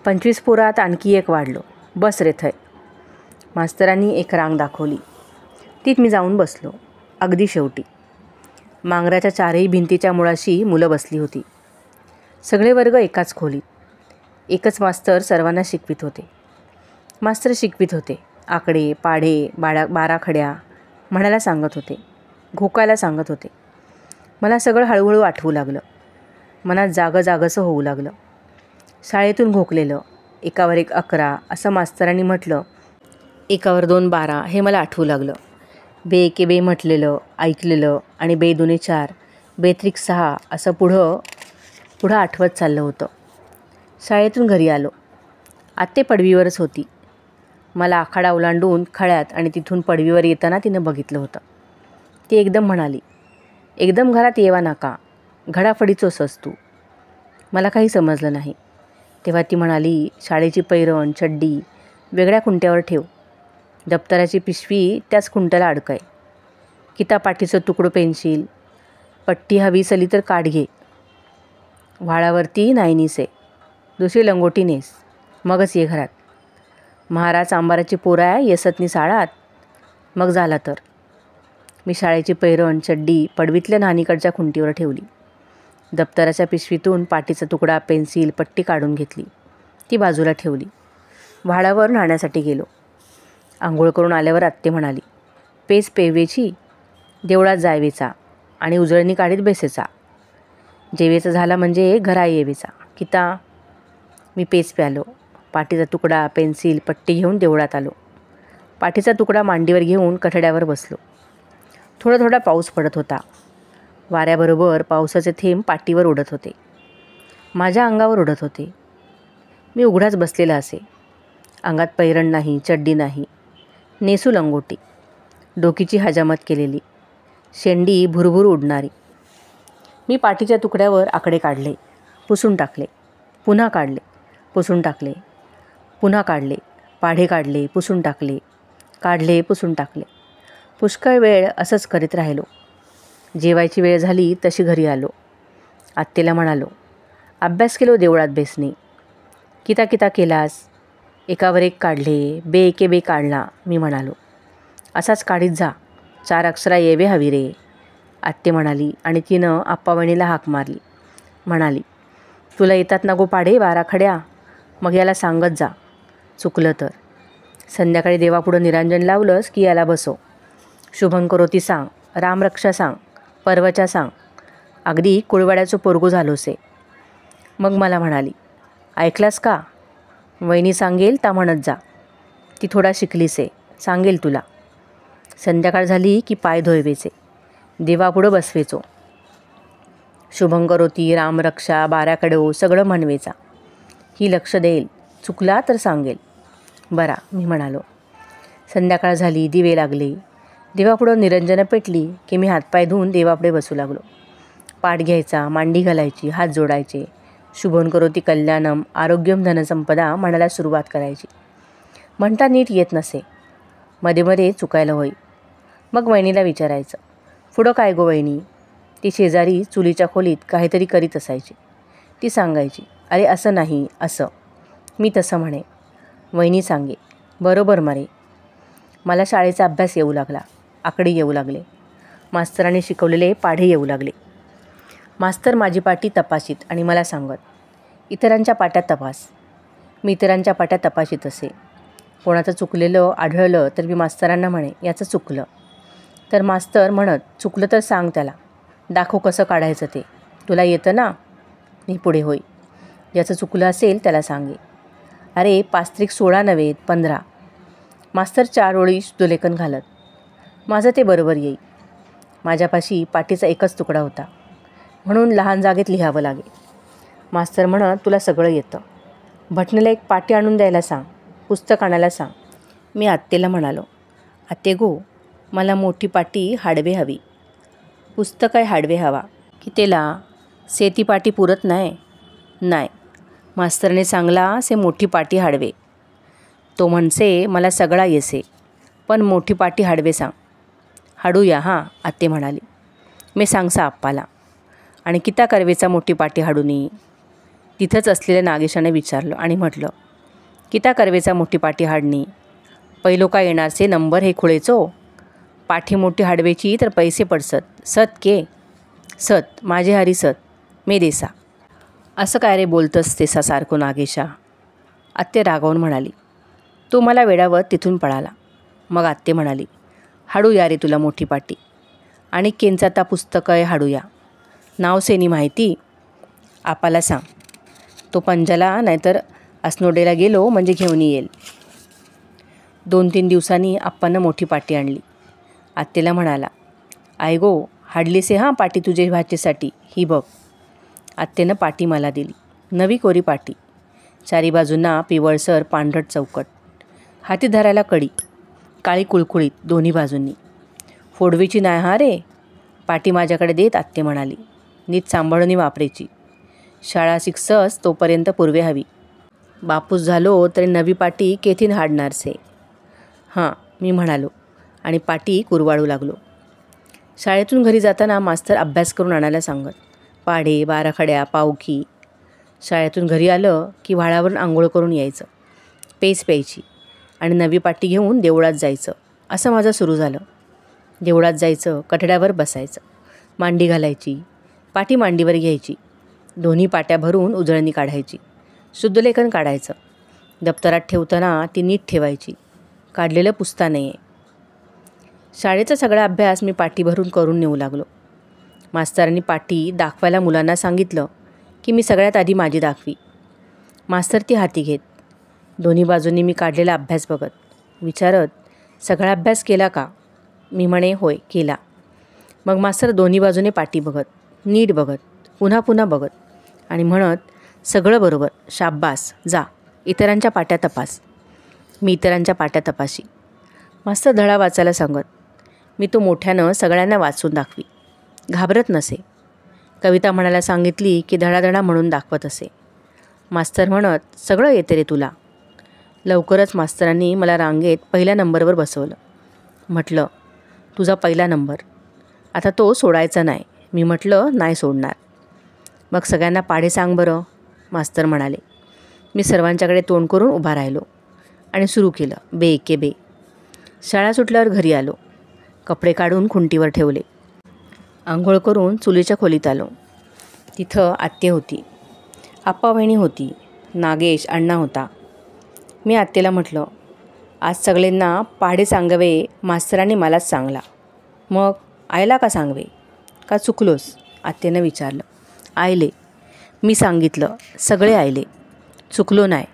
25 पोरात आणखी एक वाढलो. बस रे थय. मास्तरांनी एक रांग दाखवली. तीत मी जाऊन बसलो. अगदी शेवटी. मांगराच्या 4ही भिंतीच्या मुळाशी मुलं बसली होती. सगळे वर्ग एकाच खोलीत. एकच मास्तर सर्वांना शिकवित होते. मास्तर शिकवित होते. आकडे, पाढे, बाराखड्या म्हणायला सांगत होते. घोकायला सांगत होते. मला सगळं हळूहळू आठवू लागलं. मनात जागंसं होऊ लागलं. शाळेतून घोकलेलं, एकावर एक 11 असं मास्तरांनी म्हटलं. एकावर 2 12 हे मला आठवू लागलं. बे एके बे म्हटलेलं, ऐकलेलं आणि बे 2 4, बे 3 6 असं पुढं आठवत चाललं होतं. शाळेतून घरी आलो. आत्ते पडवीवरच होती. मला आखाडा ओलांडून खळ्यात आणि तिथून पडवीवर येताना तिनं बघितलं होतं. ती एकदम म्हणाली, एकदम घरात येवा नाका, घडाफडीचोस तू. मला काही समजलं नाही. तेव्हा ती म्हणाली, शाळेची पैरण, चड्डी वेगळ्या खुंट्यावर ठेव. दप्तराची पिशवी त्याच खुंट्याला अडकाय. कितापाटीचं तुकडं पेन्सिल, पट्टी हवी सली तर काढ घे. व्हाळावरती नाही निसे, दुसरी लंगोटी नेस, मगच ये घरात. महाराज आंबाराची पोराय येसतनी साळात, मग झाला तर. मी शाळेची पैरण, चड्डी पडवीतल्या नानीकडच्या खुंटीवर ठेवली. दप्तराच्या पिशवीतून पाटीचा तुकडा, पेन्सिल, पट्टी काढून घेतली. ती बाजूला ठेवली. व्हाळावर न्हाण्यासाठी गेलो. आंघोळ करून आल्यावर आत्ते म्हणाली, पेस पेवेची, देवळात जायवेचा आणि उजळणी काढीत बेसेचा. जेवेचा झाला म्हणजे घरा येवेचा. किता? मी पेच प्यालो. पाटीचा तुकडा, पेन्सिल, पट्टी घेऊन देवळात आलो. पाटीचा तुकडा मांडीवर घेऊन कठड्यावर बसलो. थोडा थोडा पाऊस पडत होता. वाऱ्याबरोबर पावसाचे थेंब पाटीवर उडत होते. माझ्या अंगावर उडत होते. मी उघडाच बसलेला असे. अंगात पैरण नाही, चड्डी नाही, नेसू लंगोटी, डोकीची हजामत केलेली, शेंडी भुरभुर उडणारी. मी पाटीच्या तुकड्यावर आकडे काढले, पुसून टाकले, पुन्हा काढले, पुसून टाकले, पुन्हा काढले, पाढे काढले, पुसून टाकले, काढले, पुसून टाकले. पुष्कळ वेळ असंच करीत राहिलो. जेवायची वेळ झाली तशी घरी आलो. आत्तेला म्हणालो, अभ्यास केलो देवळात बेसने. किता किता केलास? एकावर एक काढले, बे एके बे काढला, मी म्हणालो. असाच काढीत जा, 4 अक्षरा येवे हवी रे, आत्ते म्हणाली आणि तिनं आप्पावणीला हाक मारली. म्हणाली, तुला येतात ना गो पाढे 12 खड्या, मग याला सांगत जा, चुकलं तर. संध्याकाळी देवापुढं निरांजन लावलंस की याला बसव. शुभंकरोती सांग, रामरक्षा सांग, परवचा सांग, अगदी कुळवाड्याचं पोरगू झालोसे. मग मला म्हणाली, ऐकलास का? वहिनी सांगेल ता म्हणत जा, ती थोडा शिकलीसे, सांगेल तुला. संध्याकाळ झाली की पाय धुवायचे, देवापुढं बसवेचो. शुभंकरोती, रामरक्षा, 12 कडो सगळं म्हणवेचा. ही लक्ष देईल, चुकला तर सांगेल. बरा, मी म्हणालो. संध्याकाळ झाली, दिवे लागले. देवापुढं निरंजनं पेटली की मी हातपाय धुवून देवापुढे बसू लागलो. पाठ घ्यायचा, मांडी घालायची, हात जोडायचे. शुभंकरोती कल्याणम आरोग्यम धनसंपदा म्हणायला सुरुवात करायची. म्हणता नीट येत नसे, मध्ये मध्ये चुकायला होई. मग वहिनीला विचारायचं, पुढं काय गो वहिनी? ती शेजारी चुलीच्या खोलीत काहीतरी करीत असायची. ती सांगायची, अरे असं नाही, असं. मी तसं म्हणे. वहिनी सांगे, बरोबर मारे. मला शाळेचा अभ्यास येऊ लागला, आकडे येऊ लागले. मास्तरांनी शिकवलेले पाढे येऊ लागले. मास्तर माझी पाटी तपासीत आणि मला सांगत, इतरांच्या पाट्या तपास. मी इतरांच्या पाट्या तपासीत असे. कोणाचं चुकलेलं आढळलं तर मी मास्तरांना म्हणे, याचं चुकलं. तर मास्तर म्हणत, चुकलं तर सांग त्याला, दाखव कसं काढायचं ते, तुला येतं ना? मी पुढे होई. ज्याचं चुकलं असेल त्याला सांगे. अरे 5 त्रिक 16 नव्हे 15. मास्तर 4 ओळी शुद्धलेखन घालत. माझं ते बरोबर येई. माझ्यापाशी पाटीचा एकच तुकडा होता, म्हणून लहान जागेत लिहावं लागे. मास्तर म्हणत, तुला सगळं येतं, भटणीला एक पाटी आणून द्यायला सांग, पुस्तक आणायला सांग. मी आत्तेला म्हणालो, आत्ते गो, मला मोठी पाटी हाडवे हवी. पुस्तक आहे हाडवे हवा की त्याला सेती पाटी पुरत नाही? नाही, मास्तरने सांगला से मोठी पाटी हाडवे. तो म्हणसे मला सगळा येसे, पण मोठी पाटी हाडवे सांग. हाडूया हां, आत्ते म्हणाली. मी सांगसा आप्पाला. आणि किता करवेचा मोठी पाटी हाडूनी? तिथंच असलेल्या नागेशाने विचारलं आणि म्हटलं, किता करवेचा मोठी पाटी हाडणी? पहिलो का येणारसे नंबर हे खुळेचो? पाठी मोठी हाडवेची तर पैसे पडसत, सत के सत, माझे हरी सत, मे देसा. असं काय रे बोलतंस तेसा सारखं नागेशा? आत्ते रागावून म्हणाली. तो मला वेडावत तिथून पळाला. मग आत्ते म्हणाली, हाडूया रे तुला मोठी पाटी, आणि केंचाता पुस्तक आहे हाडूया. नाव सेनी माहिती? आपाला सांग, तो पंजाला नाहीतर असनोडेला गेलो म्हणजे घेऊन येईल. 2-3 दिवसांनी आप्पानं मोठी पाटी आणली. आत्तेला म्हणाला, आई गो, हाडलीसे हां पाटी तुझे भाचेसाठी, ही बघ. आत्तेनं पाटी मला दिली, नवी कोरी पाटी. 4 बाजूंना पिवळसर पांढरट चौकट, हाती धरायला कडी, काळी कुळकुळीत दोन्ही बाजूंनी. फोडवीची नाही हा रे. पाटी माझ्याकडे देत आत्ते म्हणाली, नीट सांभाळून वापरायची. शाळा शिकसस तोपर्यंत पुरवे हवी. बापूस झालो तरी नवी पाटी केथीन हाडणारसे. हां, मी म्हणालो आणि पाटी कुरवाळू लागलो. शाळेतून घरी जाताना मास्तर अभ्यास करून आणायला सांगत. पाढे, 12 खड्या, पावकी. शाळेतून घरी आलं की व्हाळावरून आंघोळ करून यायचं, पेज प्यायची आणि नवी पाटी घेऊन देवळात जायचं. असं माझं सुरू झालं. देवळात जायचं, कठड्यावर बसायचं, मांडी घालायची, पाटी मांडीवर घ्यायची, दोन्ही पाट्या भरून उजळणी काढायची, शुद्धलेखन काढायचं. दप्तरात ठेवताना ती नीट ठेवायची, काढलेलं पुसता नाही. शाळेचा सगळा अभ्यास मी पाटी भरून करून नेऊ लागलो. मास्तरांनी पाटी दाखवायला मुलांना सांगितलं की मी सगळ्यात आधी माझी दाखवी. मास्तर ती हाती घेत. दोन्ही बाजूंनी मी काढलेला अभ्यास बघत, विचारत, सगळा अभ्यास केला का? मी म्हणे, होय केला. मग मास्तर दोन्ही बाजूने पाटी बघत, नीट बघत, पुन्हा पुन्हा बघत आणि म्हणत, सगळं बरोबर, शाब्बास, जा इतरांच्या पाट्या तपास. मी इतरांच्या पाट्या तपाशी. मास्तर धडा वाचायला सांगत. मी तो मोठ्यानं सगळ्यांना वाचून दाखवी, घाबरत नसे. कविता म्हणायला सांगितली की धडाधडा म्हणून दाखवत असे. मास्तर म्हणत, सगळं येते रे तुला. लवकरच मास्तरांनी मला रांगेत पहिल्या नंबरवर बसवलं. म्हटलं, तुझा पहिला नंबर, आता तो सोडायचा नाही. मी म्हटलं, नाही सोडणार. मग सगळ्यांना पाढे सांग बरं, मास्तर म्हणाले. मी सर्वांच्याकडे तोंड करून उभा राहिलो आणि सुरू केलं, बे के बे. शाळा सुटल्यावर घरी आलो. कपडे काढून खुंटीवर ठेवले. आंघोळ करून चुलीच्या खोलीत आलो. तिथं आत्या होती, आप्पा वहिनी होती, नागेश अण्णा होता. मी आत्याला म्हटलं, आज सगळ्यांना पाढे सांगवे मास्तरांनी मलाच सांगला. मग आयला का सांगवे, का चुकलोस? आत्यानं विचारलं. आयले, मी सांगितलं, सगळे आयले, चुकलो नाही.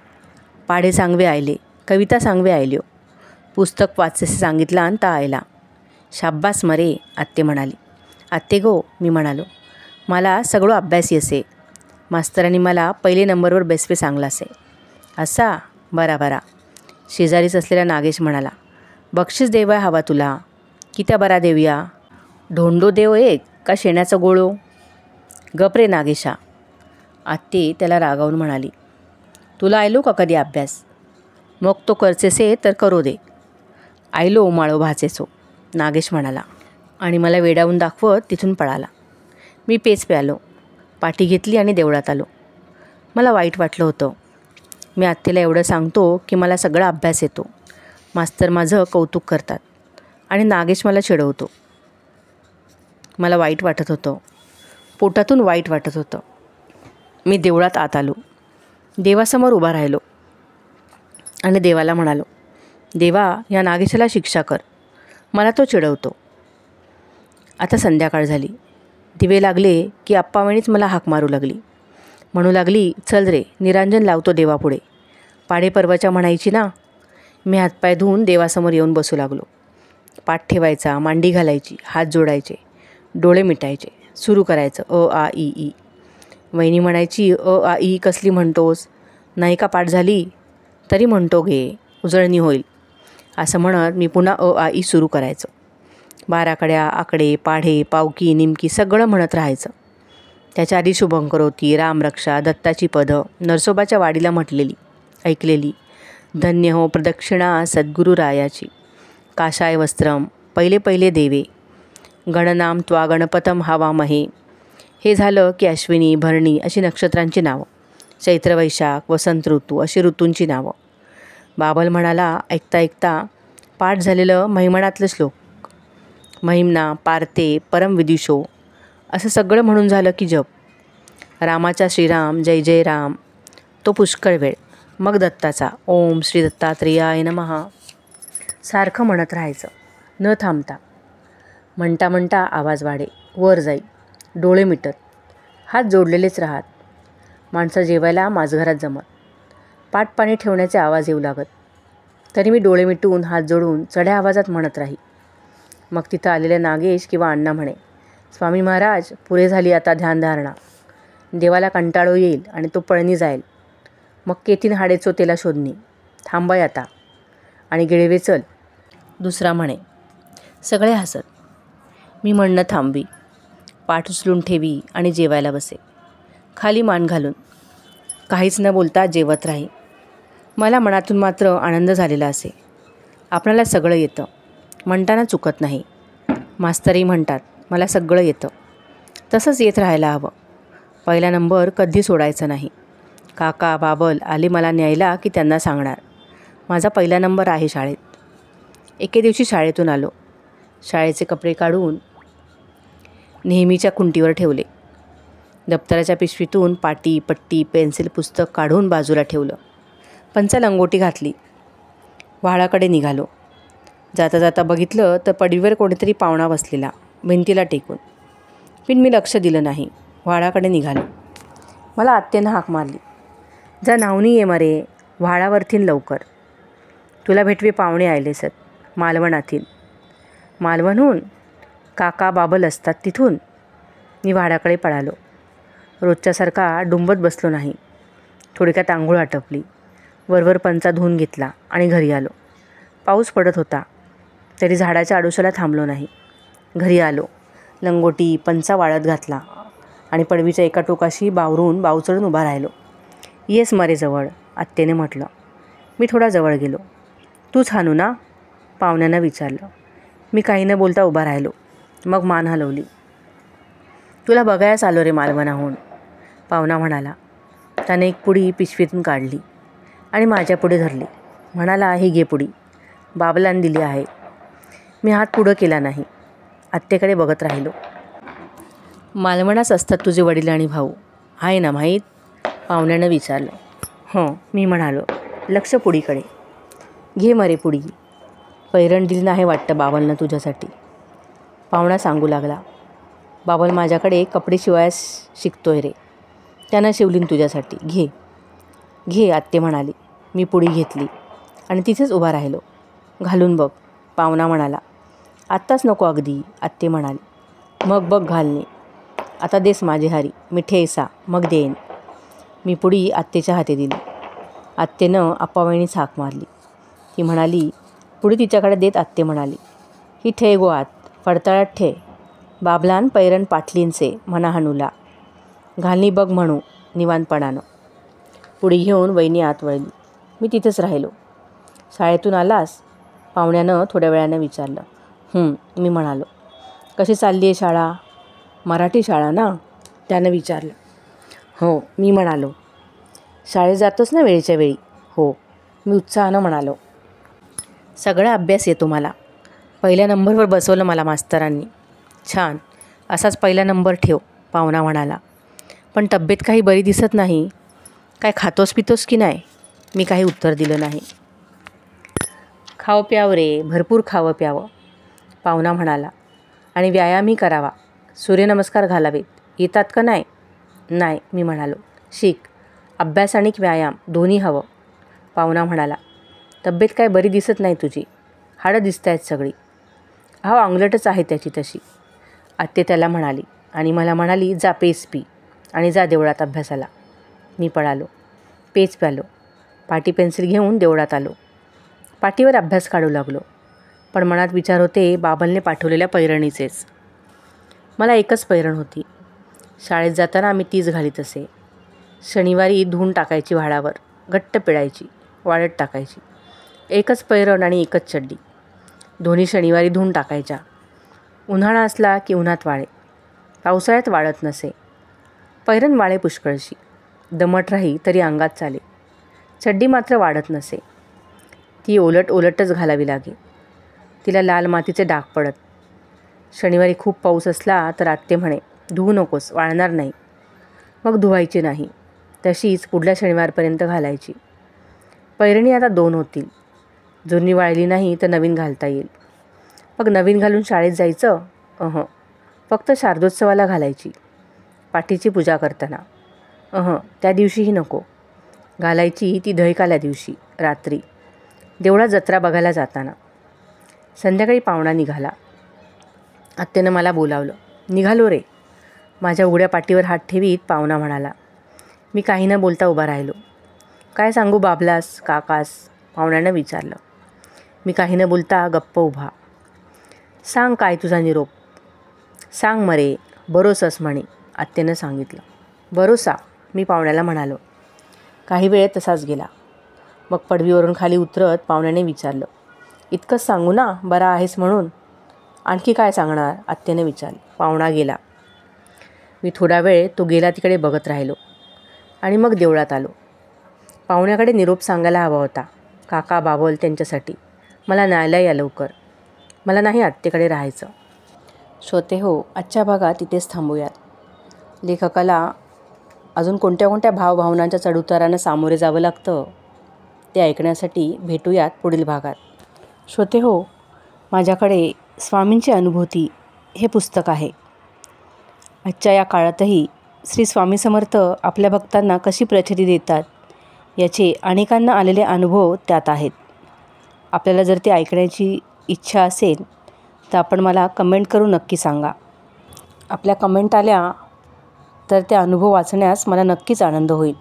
पाढे सांगवे आयले, कविता सांगवे आयल्यो, पुस्तक वाचसे सांगितलं आणि ता आयला. शाब्बास मरे, आत्ते म्हणाली. आत्ते गो, मी म्हणालो, मला सगळं अभ्यास येसे. मास्तरांनी मला पहिले नंबरवर बेसवे सांगला असे. असा, बरा बरा. शेजारीच असलेला नागेश म्हणाला, बक्षीस देवा हवा तुला, कित्या बरा देऊया? ढोंडो देव एक का शेण्याचा गोळो? गपरे नागेशा. आत्ते त्याला रागावून म्हणाली, तुला आयलो का कधी अभ्यास? मग तो करचेसे तर करो दे. आयलो माळो भाचेसो, नागेश म्हणाला आणि मला वेडावून दाखवत तिथून पळाला. मी पेच प्यालो, पाठी घेतली आणि देवळात आलो. मला वाईट वाटलं होतं. मी आत्तेला एवढं सांगतो की मला सगळा अभ्यास येतो, मास्तर माझं कौतुक करतात आणि नागेश मला चिडवतो. मला वाईट वाटत होतं, पोटातून वाईट वाटत होतं. मी देवळात आत आलो, देवासमोर उभा राहिलो आणि देवाला म्हणालो, देवा, या नागेशाला शिक्षा कर, मला तो चिडवतो. आता संध्याकाळ झाली. दिवे लागले की आप्पावणीच मला हाक मारू लागली. म्हणू लागली, चल रे, निरांजन लावतो देवापुढे. पाढे पर्वाच्या म्हणायची ना. मी हातपाय धुवून देवासमोर येऊन बसू लागलो. पाठ ठेवायचा, मांडी घालायची, हात जोडायचे, डोळे मिटायचे, सुरू करायचं, अ आ ई ई. वहिनी म्हणायची, अ आ ई कसली म्हणतोस? नाही का पाठ झाली? तरी म्हणतो घे, उजळणी होईल. असं म्हणत मी पुन्हा अ आ ई सुरू करायचं. 12 कड्या, आकडे, पाढे, पावकी, निमकी सगळं म्हणत राहायचं. त्याच्या आधी शुभंकरोती, रामरक्षा, दत्ताची पदं, नरसोबाच्या वाडीला म्हटलेली, ऐकलेली, धन्य हो प्रदक्षिणा सद्गुरू रायाची, काशाय वस्त्रम, पहिले पहिले देवे, गणनाम त्वा गणपतम हवामहे. हे झालं की अश्विनी, भरणी अशी नक्षत्रांची नावं, चैत्र, वैशाख, वसंत ऋतू अशी ऋतूंची नावं. बाबल म्हणाला, ऐकता ऐकता पाठ झालेलं महिमणातलं श्लोक, महिमना, पार्ते, परमविदुषो असं सगळं म्हणून झालं की जप. रामाचा श्रीराम, जय जय राम तो पुष्कळ वेळ. मग दत्ताचा, ओम श्री दत्तात्रेयाय नमः सारखं म्हणत राहायचं न थांबता. म्हणता म्हणता आवाज वाढे, वर जाई, डोळे मिटत, हात जोडलेलेच राहत. माणसं जेवायला माझघरात जमत. पाटपाणी ठेवण्याचे आवाज येऊ लागत. तरी मी डोळे मिटून हात जोडून चढ्या आवाजात म्हणत राही. मग तिथं आलेले नागेश किंवा अण्णा म्हणे, स्वामी महाराज, पुरे झाली आता ध्यानधारणा. देवाला कंटाळो येईल आणि तो पळणी जाईल. मग केतीन हाडे चोतेला शोधणी. थांबाय आता आणि गिळवे चल. दुसरा म्हणे. सगळे हसत. मी म्हणणं थांबवी, पाठ उचलून ठेवी आणि जेवायला बसे, खाली मान घालून. काहीच न बोलता जेवत राही. मला मनातून मात्र आनंद झालेला असे. आपणाला सगळं येतं, म्हणताना चुकत नाही. मास्तरही म्हणतात, मला सगळं येतं. तसंच येत राहायला हवं. पहिला नंबर कधी सोडायचा नाही. काका बाबल आले मला न्यायला की त्यांना सांगणार, माझा पहिला नंबर आहे शाळेत. एके दिवशी शाळेतून आलो. शाळेचे कपडे काढून नेहमीच्या खुंटीवर ठेवले. दप्तराच्या पिशवीतून पाटी, पट्टी, पेन्सिल, पुस्तक काढून बाजूला ठेवलं. पंचा लंगोटी घातली. व्हाळाकडे निघालो. जाता जाता बघितलं तर पडवीवर कोणीतरी पाहुणा बसलेला, भिंतीला टेकून. पण मी लक्ष दिलं नाही. व्हाळाकडे निघालो. मला आत्यानं हाक मारली, जा नावनी ये मरे, व्हाळावरतीन लवकर. तुला भेटवे पाहुणे आयलेसत, मालवणातील. मालवणहून? काका बाबल असतात तिथून. मी व्हाळाकडे पळालो. रोजच्यासारखा डुंबत बसलो नाही. थोडक्यात आंघोळ आटपली, वरवर पंचा धुवून घेतला आणि घरी आलो. पाऊस पडत होता, तरी झाडाच्या आडोशाला थांबलो नाही. घरी आलो. लंगोटी, पंचा वाळत घातला आणि पडवीच्या एका टोकाशी बावरून बावचडून उभा राहिलो. येस मरे जवळ, आत्याने म्हटलं. मी थोडा जवळ गेलो. तूच हानू ना? पाहुण्यानं विचारलं. मी काही न बोलता उभा राहिलो. मग मान हलवली. तुला बघायच आलो रे मालवणाहून, पाहुणा म्हणाला. त्याने एक पुडी पिशवीतून काढली. आणि माझ्यापुढे धरली. म्हणाला, ही घे पुडी, बाबलाने दिली आहे. मी हात पुढं केला नाही. आत्तेकडे बघत राहिलो. मालवणास असतात तुझे वडील आणि भाऊ, आहे ना माहीत? पाहुण्यानं विचारलं. हं, मी म्हणालो, लक्ष पुडीकडे. घे मरे पुडी, पैरण दिली नाही वाटतं बाबलनं तुझ्यासाठी. पाहुणा सांगू लागला, बाबल माझ्याकडे कपडे शिवायस शिकतोय रे, त्यानं शिवलीन तुझ्यासाठी. घे घे, आत्ते म्हणाली. मी पुडी घेतली आणि तिथेच उभा राहिलो. घालून बघ, पाहुणा म्हणाला. आत्ताच नको अगदी, आत्ते म्हणाली. मग बघ घालणे. आता देस माझी हारी, मिठे ऐसा मग देईन. मी पुडी आत्तेच्या हाती दिली. आत्तेनं आप्पावहिनीच हाक मारली. ती म्हणाली, पुडी तिच्याकडे देत आत्ते म्हणाली, ही ठे गो आत, फडतळात ठे. बाबलान पैरण पाटलींचे म्हणा हनुला. घालणी बघ म्हणू निवांतपणानं. पुडी घेऊन वहिनी आत वळली. मी तिथेच राहिलो. शाळेतून आलास? पाहुण्यानं थोड्या वेळानं विचारलं. मी म्हणालो. कशी चालली आहे शाळा? मराठी शाळा ना? त्यानं विचारलं. हो, मी म्हणालो. शाळेत जातोस ना वेळेच्या वेळी? हो, मी उत्साहानं म्हणालो. सगळा अभ्यास येतो मला. पहिल्या नंबरवर बसवलं मला मास्तरांनी. छान, असाच पहिला नंबर ठेव, पाहुणा म्हणाला. पण तब्येत काही बरी दिसत नाही. काय खातोस पितोस की नाही? मी काही उत्तर दिलं नाही. खावं प्यावं रे, भरपूर खावं प्यावं, पाहुणा म्हणाला. आणि व्यायामही करावा. सूर्यनमस्कार घालावेत. येतात का नाही? नाही, मी म्हणालो. शिक, अभ्यास आणि व्यायाम दोन्ही हवं, पाहुणा म्हणाला. तब्येत काय बरी दिसत नाही तुझी. हाडं दिसत आहेत सगळी. हा अंगलटच आहे त्याची तशी, आत्ते त्याला म्हणाली. आणि मला म्हणाली, जा पेज पी आणि जा देवळात अभ्यासाला. मी पळालो. पेज प्यालो. पाटी पेन्सिल घेऊन देवळात आलो. पाटीवर अभ्यास काढू लागलो. पण मनात विचार होते बाबलने पाठवलेल्या पैरणीचेच. मला एकच पैरण होती. शाळेत जाताना आम्ही तीच घालीत असे. शनिवारी धुवून टाकायची व्हाळावर, घट्ट पिळायची, वाळत टाकायची. एकच पैरण आणि एकच चड्डी. दोन्ही शनिवारी धुवून टाकायच्या. उन्हाळा असला की उन्हात वाळे, पावसाळ्यात वाळत नसे. पैरण वाळे पुष्कळशी, दमट राही तरी अंगात चाले. चड्डी मात्र वाढत नसे. ती ओलट ओलटच घालावी लागे. तिला लाल मातीचे डाग पडत. शनिवारी खूप पाऊस असला तर आत्ते म्हणे, धुवू नकोस, वाळणार नाही. मग धुवायची नाही. तशीच पुढल्या शनिवारपर्यंत घालायची. पैरणी आता 2 होतील. जुनी वाळली नाही तर नवीन घालता येईल. मग नवीन घालून शाळेत जायचं? फक्त शारदोत्सवाला घालायची, पाठीची पूजा करताना. त्या दिवशीही नको. घालायची ती दहीकाल्या दिवशी रात्री, देवळात जत्रा बघायला जाताना. संध्याकाळी पाहुणा निघाला. आत्तेनं मला बोलावलं. निघालो रे. माझ्या उघड्या पाठीवर हात ठेवीत पाहुणा म्हणाला. मी काही न बोलता उभा राहिलो. काय सांगू बाबलास, काकास, पाहुण्यानं विचारलं. मी काही न बोलता गप्प उभा. सांग काय तुझा निरोप? सांग मरे, बरोसस म्हणे, आत्तेनं सांगितलं. बरोसा, मी पाहुण्याला म्हणालो. काही वेळ तसाच गेला. मग पडवीवरून खाली उतरत पाहुण्याने विचारलं. इतकंच सांगू ना, बरा आहेस म्हणून? आणखी काय सांगणार, आत्तेने विचारलं. पाहुणा गेला. मी थोडा वेळ तो गेला तिकडे बघत राहिलो आणि मग देवळात आलो. पाहुण्याकडे निरोप सांगायला हवा होता. काका बाबल त्यांच्यासाठी. मला न्यायला या लवकर. मला नाही आत्तेकडे राहायचं. श्रोते हो, आजच्या भागात इथेच थांबूयात. लेखकाला अजून कोणत्या कोणत्या भावभावनांच्या चढउतारांना सामोरे जावं लागतं ते ऐकण्यासाठी भेटूयात पुढील भागात. श्रोते हो, माझ्याकडे स्वामींची अनुभूती हे पुस्तक आहे. आजच्या या काळातही श्री स्वामी समर्थ आपल्या भक्तांना कशी प्रचिती देतात याचे अनेकांना आलेले अनुभव त्यात आहेत. आपल्याला जर ते ऐकण्याची इच्छा असेल तर आपण मला कमेंट करून नक्की सांगा. आपल्या कमेंट आल्या तर त्या अनुभव वाचण्यास मला नक्कीच आनंद होईल.